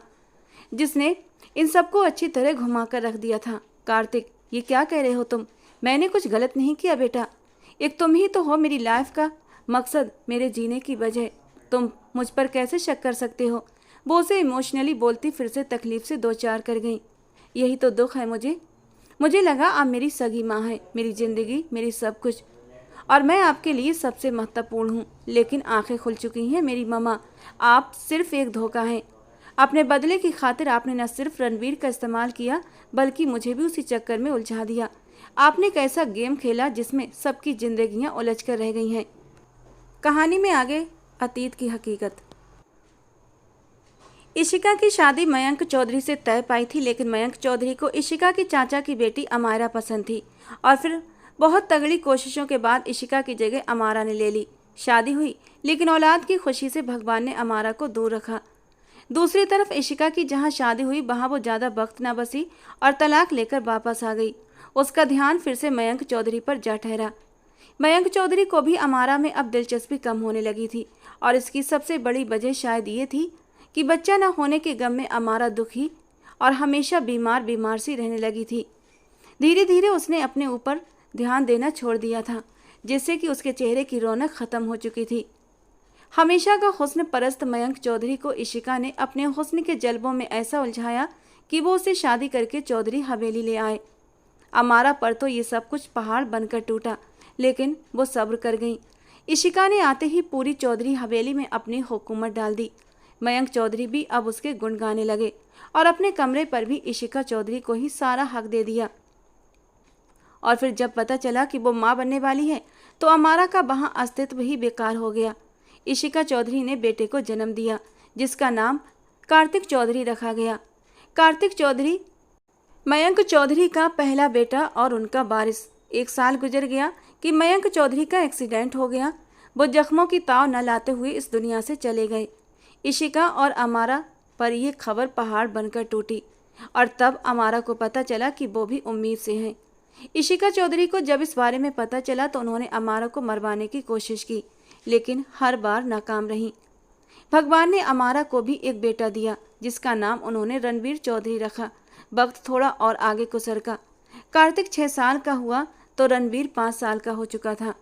जिसने इन सबको अच्छी तरह घुमा कर रख दिया था। कार्तिक, ये क्या कह रहे हो तुम? मैंने कुछ गलत नहीं किया बेटा। एक तुम ही तो हो मेरी लाइफ का मकसद, मेरे जीने की वजह। तुम मुझ पर कैसे शक कर सकते हो? वो उसे इमोशनली बोलती फिर से तकलीफ से दो चार कर गई। यही तो दुख है मुझे लगा आप मेरी सगी माँ है, मेरी ज़िंदगी, मेरी सब कुछ, और मैं आपके लिए सबसे महत्वपूर्ण हूँ। लेकिन आंखें खुल चुकी हैं मेरी मम्मा, आप सिर्फ एक धोखा हैं। अपने बदले की खातिर आपने न सिर्फ रणबीर का इस्तेमाल किया, बल्कि मुझे भी उसी चक्कर में उलझा दिया। आपने एक ऐसा गेम खेला जिसमें सबकी जिंदगियां उलझ कर रह गई हैं। कहानी में आगे अतीत की हकीकत। इशिका की शादी मयंक चौधरी से तय पाई थी, लेकिन मयंक चौधरी को इशिका के चाचा की बेटी अमायरा पसंद थी, और फिर बहुत तगड़ी कोशिशों के बाद इशिका की जगह अमारा ने ले ली। शादी हुई, लेकिन औलाद की खुशी से भगवान ने अमारा को दूर रखा। दूसरी तरफ इशिका की जहां शादी हुई वहां वो ज़्यादा वक्त न बसी और तलाक लेकर वापस आ गई। उसका ध्यान फिर से मयंक चौधरी पर जा ठहरा। मयंक चौधरी को भी अमारा में अब दिलचस्पी कम होने लगी थी, और इसकी सबसे बड़ी वजह शायद ये थी कि बच्चा न होने के गम में अमारा दुखी और हमेशा बीमार सी रहने लगी थी। धीरे धीरे उसने अपने ऊपर ध्यान देना छोड़ दिया था, जिससे कि उसके चेहरे की रौनक खत्म हो चुकी थी। हमेशा का हुस्न परस्त मयंक चौधरी को इशिका ने अपने हुस्न के जल्बों में ऐसा उलझाया कि वो उसे शादी करके चौधरी हवेली ले आए। अमारा पर तो ये सब कुछ पहाड़ बनकर टूटा, लेकिन वो सब्र कर गई। इशिका ने आते ही पूरी चौधरी हवेली में अपनी हुकूमत डाल दी। मयंक चौधरी भी अब उसके गुण गाने लगे, और अपने कमरे पर भी इशिका चौधरी को ही सारा हक दे दिया। और फिर जब पता चला कि वो माँ बनने वाली है, तो अमारा का वहाँ अस्तित्व ही बेकार हो गया। इशिका चौधरी ने बेटे को जन्म दिया, जिसका नाम कार्तिक चौधरी रखा गया। कार्तिक चौधरी मयंक चौधरी का पहला बेटा और उनका वारिस। 1 साल गुजर गया कि मयंक चौधरी का एक्सीडेंट हो गया। वो जख्मों की ताव न लाते हुए इस दुनिया से चले गए। इशिका और अमारा पर यह खबर पहाड़ बनकर टूटी, और तब अमारा को पता चला कि वो भी उम्मीद से हैं। इशिका चौधरी को जब इस बारे में पता चला तो उन्होंने अमारा को मरवाने की कोशिश की, लेकिन हर बार नाकाम रही। भगवान ने अमारा को भी एक बेटा दिया, जिसका नाम उन्होंने रणबीर चौधरी रखा। वक्त थोड़ा और आगे को सरका। कार्तिक 6 साल का हुआ तो रणबीर 5 साल का हो चुका था।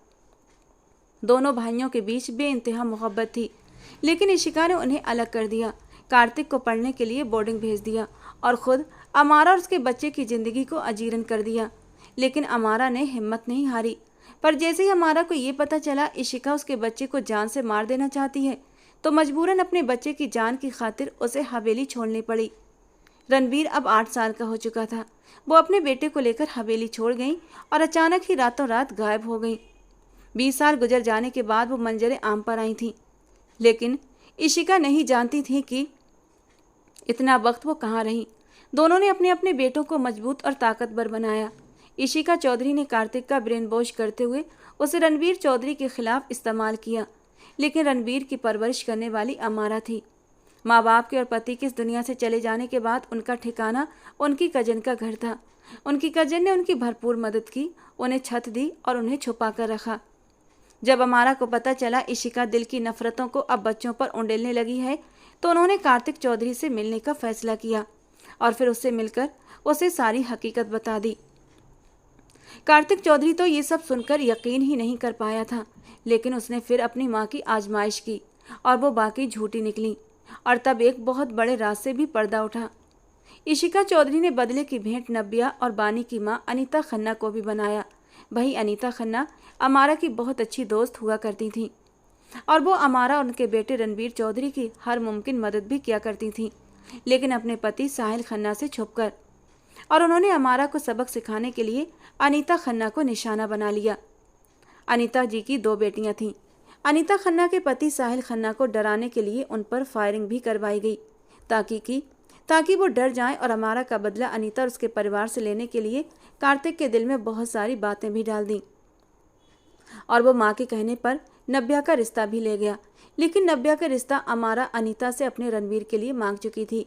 दोनों भाइयों के बीच बेइंतहा मोहब्बत थी, लेकिन इशिका ने उन्हें अलग कर दिया। कार्तिक को पढ़ने के लिए बोर्डिंग भेज दिया और खुद अमारा और उसके बच्चे की जिंदगी को अजीरन कर दिया। लेकिन अमारा ने हिम्मत नहीं हारी, पर जैसे ही अमारा को ये पता चला इशिका उसके बच्चे को जान से मार देना चाहती है, तो मजबूरन अपने बच्चे की जान की खातिर उसे हवेली छोड़नी पड़ी। रणबीर अब 8 साल का हो चुका था। वो अपने बेटे को लेकर हवेली छोड़ गई और अचानक ही रातों रात गायब हो गई। 20 साल गुजर जाने के बाद वो मंजरे आम पर आई थी, लेकिन इशिका नहीं जानती थी कि इतना वक्त वो कहाँ रही। दोनों ने अपने अपने बेटों को मजबूत और ताकतवर बनाया। इशिका चौधरी ने कार्तिक का ब्रेन वॉश करते हुए उसे रणवीर चौधरी के खिलाफ इस्तेमाल किया, लेकिन रणवीर की परवरिश करने वाली अमारा थी। माँ बाप के और पति के इस दुनिया से चले जाने के बाद उनका ठिकाना उनकी कजन का घर था। उनकी कजन ने उनकी भरपूर मदद की, उन्हें छत दी और उन्हें छुपा कर रखा। जब अमारा को पता चला इशिका दिल की नफरतों को अब बच्चों पर उंडेलने लगी है, तो उन्होंने कार्तिक चौधरी से मिलने का फैसला किया और फिर उससे मिलकर उसे सारी हकीकत बता दी। कार्तिक चौधरी तो ये सब सुनकर यकीन ही नहीं कर पाया था, लेकिन उसने फिर अपनी माँ की आजमाइश की और वो बाकी झूठी निकली। और तब एक बहुत बड़े राज से भी पर्दा उठा। इशिका चौधरी ने बदले की भेंट नब्या और बानी की माँ अनीता खन्ना को भी बनाया। वही अनीता खन्ना अमारा की बहुत अच्छी दोस्त हुआ करती थी और वो अमारा और उनके बेटे रणवीर चौधरी की हर मुमकिन मदद भी किया करती थी, लेकिन अपने पति साहिल खन्ना से छुपकर। और उन्होंने अमारा को सबक सिखाने के लिए अनीता खन्ना को निशाना बना लिया। अनीता जी की 2 बेटियां थीं। अनीता खन्ना के पति साहिल खन्ना को डराने के लिए उन पर फायरिंग भी करवाई गई ताकि वो डर जाएं और अमारा का बदला अनीता और उसके परिवार से लेने के लिए कार्तिक के दिल में बहुत सारी बातें भी डाल दी। और वो माँ के कहने पर नब्या का रिश्ता भी ले गया, लेकिन नब्या का रिश्ता अमारा अनीता से अपने रणवीर के लिए मांग चुकी थी।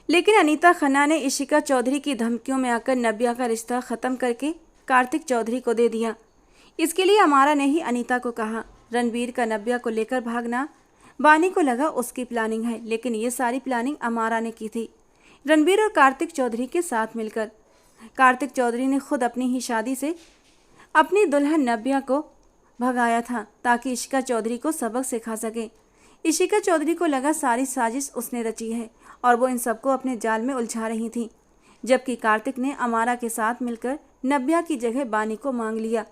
लेकिन अनीता खन्ना ने इशिका चौधरी की धमकियों में आकर नब्या का रिश्ता ख़त्म करके कार्तिक चौधरी को दे दिया। इसके लिए अमारा ने ही अनीता को कहा, रणवीर का नब्या को लेकर भागना बानी को लगा उसकी प्लानिंग है, लेकिन ये सारी प्लानिंग अमारा ने की थी, रणवीर और कार्तिक चौधरी के साथ मिलकर। कार्तिक चौधरी ने खुद अपनी ही शादी से अपनी दुल्हन नब्या को भगाया था ताकि इशिका चौधरी को सबक सिखा सके। इशिका चौधरी को लगा सारी साजिश उसने रची है और वो इन सबको अपने जाल में उलझा रही थी, जबकि कार्तिक ने अमारा के साथ मिलकर नब्या की जगह बानी को मांग लिया।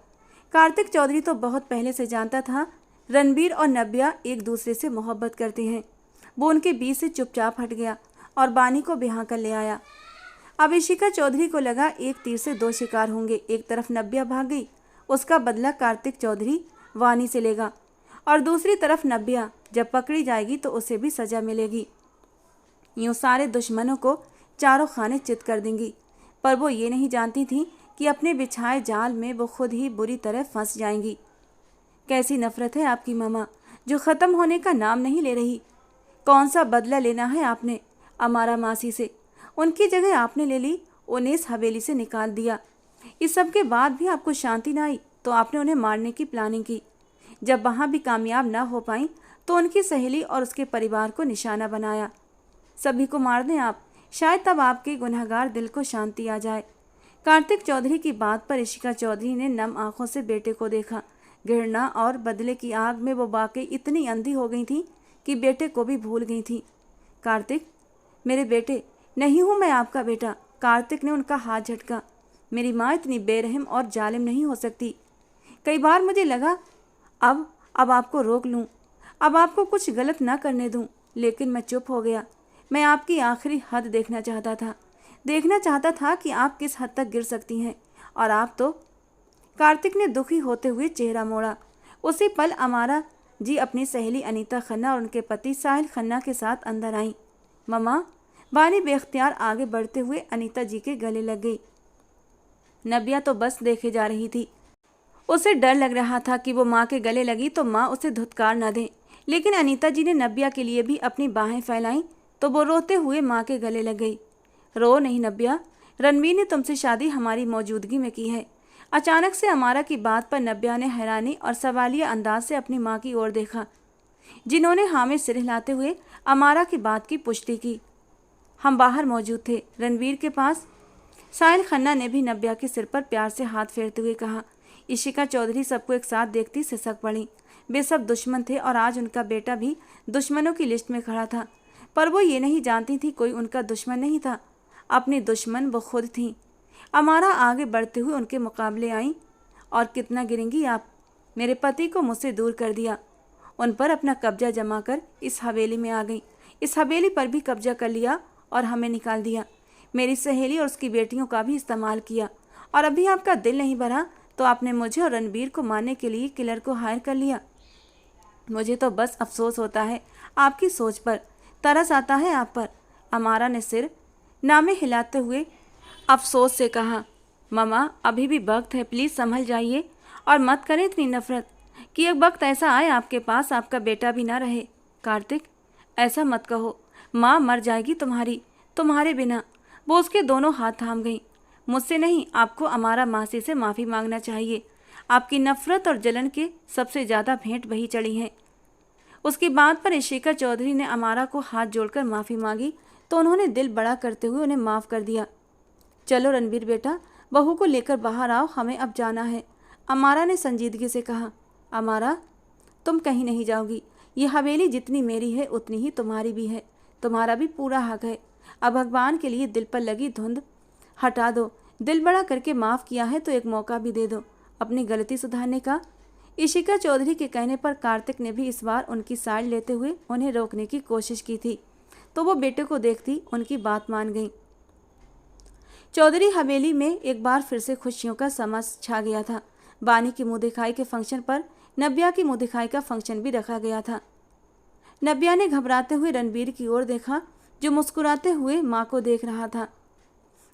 कार्तिक चौधरी तो बहुत पहले से जानता था रणवीर और नब्या एक दूसरे से मोहब्बत करते हैं। वो उनके बीच से चुपचाप हट गया और बानी को ब्याह कर ले आया। अब इशिका चौधरी को लगा एक तीर से 2 शिकार होंगे। एक तरफ नब्या भाग गई, उसका बदला कार्तिक चौधरी वानी से लेगा, और दूसरी तरफ नब्या जब पकड़ी जाएगी तो उसे भी सजा मिलेगी। यूँ सारे दुश्मनों को चारों खाने चित कर देंगी। पर वो ये नहीं जानती थी कि अपने बिछाए जाल में वो खुद ही बुरी तरह फंस जाएंगी। कैसी नफरत है आपकी मामा, जो ख़त्म होने का नाम नहीं ले रही। कौन सा बदला लेना है आपने अमारा मासी से? उनकी जगह आपने ले ली, उन्हें इस हवेली से निकाल दिया। इस सब के बाद भी आपको शांति ना आई तो आपने उन्हें मारने की प्लानिंग की। जब वहाँ भी कामयाब ना हो पाई तो उनकी सहेली और उसके परिवार को निशाना बनाया। सभी को मार दें आप, शायद तब आपके गुनहगार दिल को शांति आ जाए। कार्तिक चौधरी की बात पर इशिका चौधरी ने नम आंखों से बेटे को देखा। घृणा और बदले की आग में वो वाकई इतनी अंधी हो गई थी कि बेटे को भी भूल गई थी। कार्तिक, मेरे बेटे, नहीं हूँ मैं आपका बेटा। कार्तिक ने उनका हाथ झटका। मेरी माँ इतनी बेरहम और जालिम नहीं हो सकती। कई बार मुझे लगा अब आपको रोक लूँ, अब आपको कुछ गलत ना करने दूँ, लेकिन मैं चुप हो गया। मैं आपकी आखिरी हद देखना चाहता था कि आप किस हद तक गिर सकती हैं, और आप तो। कार्तिक ने दुखी होते हुए चेहरा मोड़ा। उसी पल अमारा जी अपनी सहेली अनीता खन्ना और उनके पति साहिल खन्ना के साथ अंदर आई। ममा, बानी बेख्तियार आगे बढ़ते हुए अनीता जी के गले लग गई। नब्या तो बस देखे जा रही थी। उसे डर लग रहा था कि वो माँ के गले लगी तो माँ उसे धुतकार न दें, लेकिन अनीता जी ने नब्या के लिए भी अपनी बाहें फैलाईं तो वो रोते हुए माँ के गले लग गई। रो नहीं नब्या, रणवीर ने तुमसे शादी हमारी मौजूदगी में की है। अचानक से अमारा की बात पर नब्या ने हैरानी और सवालिया अंदाज से अपनी माँ की ओर देखा, जिन्होंने हाँ में सिर हिलाते हुए अमारा की बात की पुष्टि की। हम बाहर मौजूद थे, रणवीर के पास। साहिल खन्ना ने भी नब्या के सिर पर प्यार से हाथ फेरते हुए कहा। इशिका चौधरी सबको एक साथ देखती सिसक पड़ी। वे सब दुश्मन थे और आज उनका बेटा भी दुश्मनों की लिस्ट में खड़ा था, पर वो ये नहीं जानती थी कोई उनका दुश्मन नहीं था। अपनी दुश्मन वो खुद थी। अमारा आगे बढ़ते हुए उनके मुकाबले आई। और कितना गिरेंगी आप? मेरे पति को मुझसे दूर कर दिया, उन पर अपना कब्जा जमा कर इस हवेली में आ गई। इस हवेली पर भी कब्जा कर लिया और हमें निकाल दिया। मेरी सहेली और उसकी बेटियों का भी इस्तेमाल किया, और अभी आपका दिल नहीं भरा तो आपने मुझे और रणवीर को मारने के लिए किलर को हायर कर लिया। मुझे तो बस अफसोस होता है आपकी सोच पर, तरस आता है आप पर। अमारा ने सिर नामे हिलाते हुए अफसोस से कहा, मामा अभी भी वक्त है, प्लीज़ संभल जाइए और मत करें इतनी नफरत कि एक वक्त ऐसा आए आपके पास आपका बेटा भी ना रहे। कार्तिक, ऐसा मत कहो, माँ मर जाएगी तुम्हारे बिना। वो उसके दोनों हाथ थाम गई। मुझसे नहीं, आपको अमारा मासी से माफ़ी मांगना चाहिए। आपकी नफरत और जलन के सबसे ज़्यादा भेंट वही चढ़ी हैं। उसकी बात पर इशिका चौधरी ने अमारा को हाथ जोड़कर माफ़ी मांगी तो उन्होंने दिल बड़ा करते हुए उन्हें माफ़ कर दिया। चलो रणबीर बेटा, बहू को लेकर बाहर आओ, हमें अब जाना है, अमारा ने संजीदगी से कहा। अमारा, तुम कहीं नहीं जाओगी। ये हवेली जितनी मेरी है उतनी ही तुम्हारी भी है, तुम्हारा भी पूरा हक है। अब भगवान के लिए दिल पर लगी धुंध हटा दो। दिल बड़ा करके माफ़ किया है तो एक मौका भी दे दो अपनी गलती सुधारने का। इशिका चौधरी के कहने पर कार्तिक ने भी इस बार उनकी साइड लेते हुए उन्हें रोकने की कोशिश की थी, तो वो बेटे को देखती उनकी बात मान गई। चौधरी हवेली में एक बार फिर से खुशियों का समा छा गया था। बानी की मुँह दिखाई के फंक्शन पर नब्या की मुँह दिखाई का फंक्शन भी रखा गया था। नब्या ने घबराते हुए रणबीर की ओर देखा, जो मुस्कुराते हुए माँ को देख रहा था।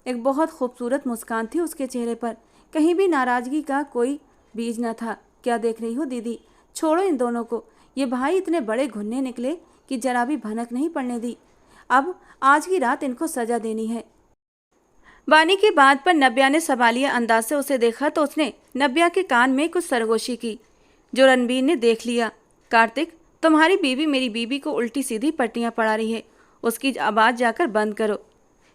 एक बहुत खूबसूरत मुस्कान थी उसके चेहरे पर, कहीं भी नाराजगी का कोई बीज न था। क्या देख रही हो दीदी, छोड़ो इन दोनों को। ये भाई इतने बड़े घुन्ने निकले कि जरा भी भनक नहीं पड़ने दी। अब आज की रात इनको सजा देनी है। बानी की बात पर नब्या ने सवालिया अंदाज से उसे देखा तो उसने नब्या के कान में कुछ सरगोशी की, जो रणबीर ने देख लिया। कार्तिक, तुम्हारी बीवी मेरी बीवी को उल्टी सीधी पट्टियां पड़ा रही है, उसकी आवाज़ जाकर बंद करो।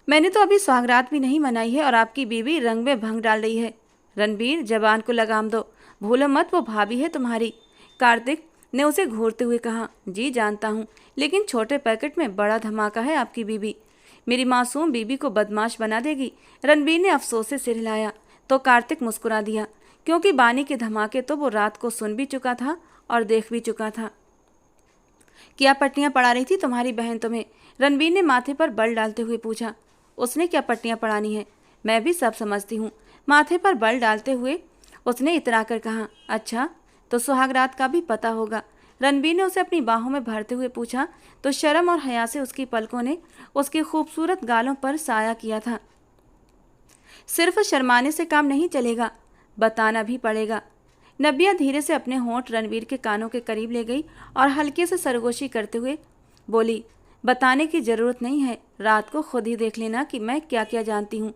मैंने तो अभी सुहागरात भी नहीं मनाई है और आपकी बीवी रंग में भंग डाल रही है। रणबीर, जबान को लगाम दो, भूलो मत वो भाभी है तुम्हारी। कार्तिक ने उसे घूरते हुए कहा। जी जानता हूँ, लेकिन छोटे पैकेट में बड़ा धमाका है आपकी बीबी। मेरी मासूम बीबी को बदमाश बना देगी। रणबीर ने अफसोस से सिर हिलाया तो कार्तिक मुस्कुरा दिया, क्योंकि बानी के धमाके तो वो रात को सुन भी चुका था और देख भी चुका था। क्या पट्टियां पड़ा रही थी तुम्हारी बहन तुम्हें? रणबीर ने माथे पर बल डालते हुए पूछा। उसने क्या पट्टियां पड़ानी है, मैं भी सब समझती हूँ। माथे पर बल डालते हुए उसने इतरा कर कहा। अच्छा, तो सुहागरात का भी पता होगा? रणबीर ने उसे अपनी बाहों में भरते हुए पूछा तो शर्म और हया से उसकी पलकों ने उसके खूबसूरत गालों पर साया किया था। सिर्फ शर्माने से काम नहीं चलेगा, बताना भी पड़ेगा। नब्या धीरे से अपने होंठ रणबीर के कानों के करीब ले गई और हल्के से सरगोशी करते हुए बोली, बताने की ज़रूरत नहीं है, रात को खुद ही देख लेना कि मैं क्या क्या जानती हूँ।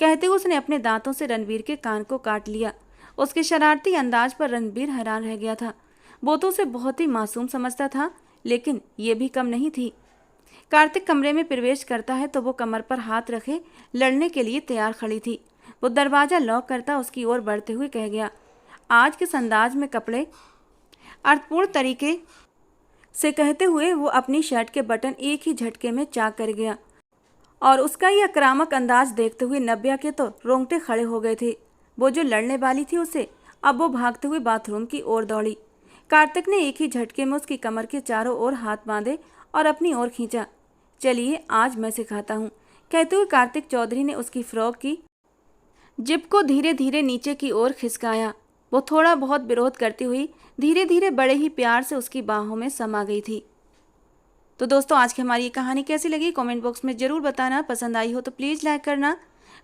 कहते हुए उसने अपने दांतों से रणबीर के कान को काट लिया। उसके शरारती अंदाज पर रणबीर हैरान रह गया था। वो तो उसे बहुत ही मासूम समझता था, लेकिन ये भी कम नहीं थी। कार्तिक कमरे में प्रवेश करता है तो वो कमर पर हाथ रखे लड़ने के लिए तैयार खड़ी थी। वो दरवाज़ा लॉक करता उसकी ओर बढ़ते हुए कह गया। आज किस अंदाज में कपड़े, अर्थपूर्ण तरीके से कहते हुए वो अपनी शर्ट के बटन एक ही झटके में चाक कर गया और उसका ये आक्रामक अंदाज देखते हुए नब्या के तो रोंगटे खड़े हो गए थे। वो जो लड़ने वाली थी उसे अब वो भागते हुए बाथरूम की ओर दौड़ी। कार्तिक ने एक ही झटके में उसकी कमर के चारों ओर हाथ बांधे और अपनी ओर खींचा। चलिए आज मैं सिखाता हूँ, कहते हुए कार्तिक चौधरी ने उसकी फ्रॉक की जिप को धीरे धीरे नीचे की ओर खिसकाया। वो थोड़ा बहुत विरोध करती हुई धीरे धीरे बड़े ही प्यार से उसकी बाहों में समा गई थी। तो दोस्तों, आज की हमारी ये कहानी कैसी लगी कमेंट बॉक्स में ज़रूर बताना। पसंद आई हो तो प्लीज़ लाइक करना।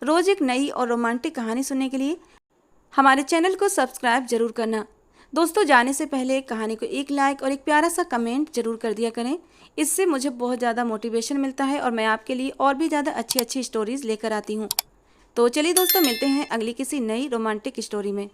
रोज़ एक नई और रोमांटिक कहानी सुनने के लिए हमारे चैनल को सब्सक्राइब जरूर करना। दोस्तों, जाने से पहले कहानी को एक लाइक और एक प्यारा सा कमेंट जरूर कर दिया करें। इससे मुझे बहुत ज़्यादा मोटिवेशन मिलता है और मैं आपके लिए और भी ज़्यादा अच्छी अच्छी स्टोरीज़ लेकर आती हूँ। तो चलिए दोस्तों, मिलते हैं अगली किसी नई रोमांटिक स्टोरी में।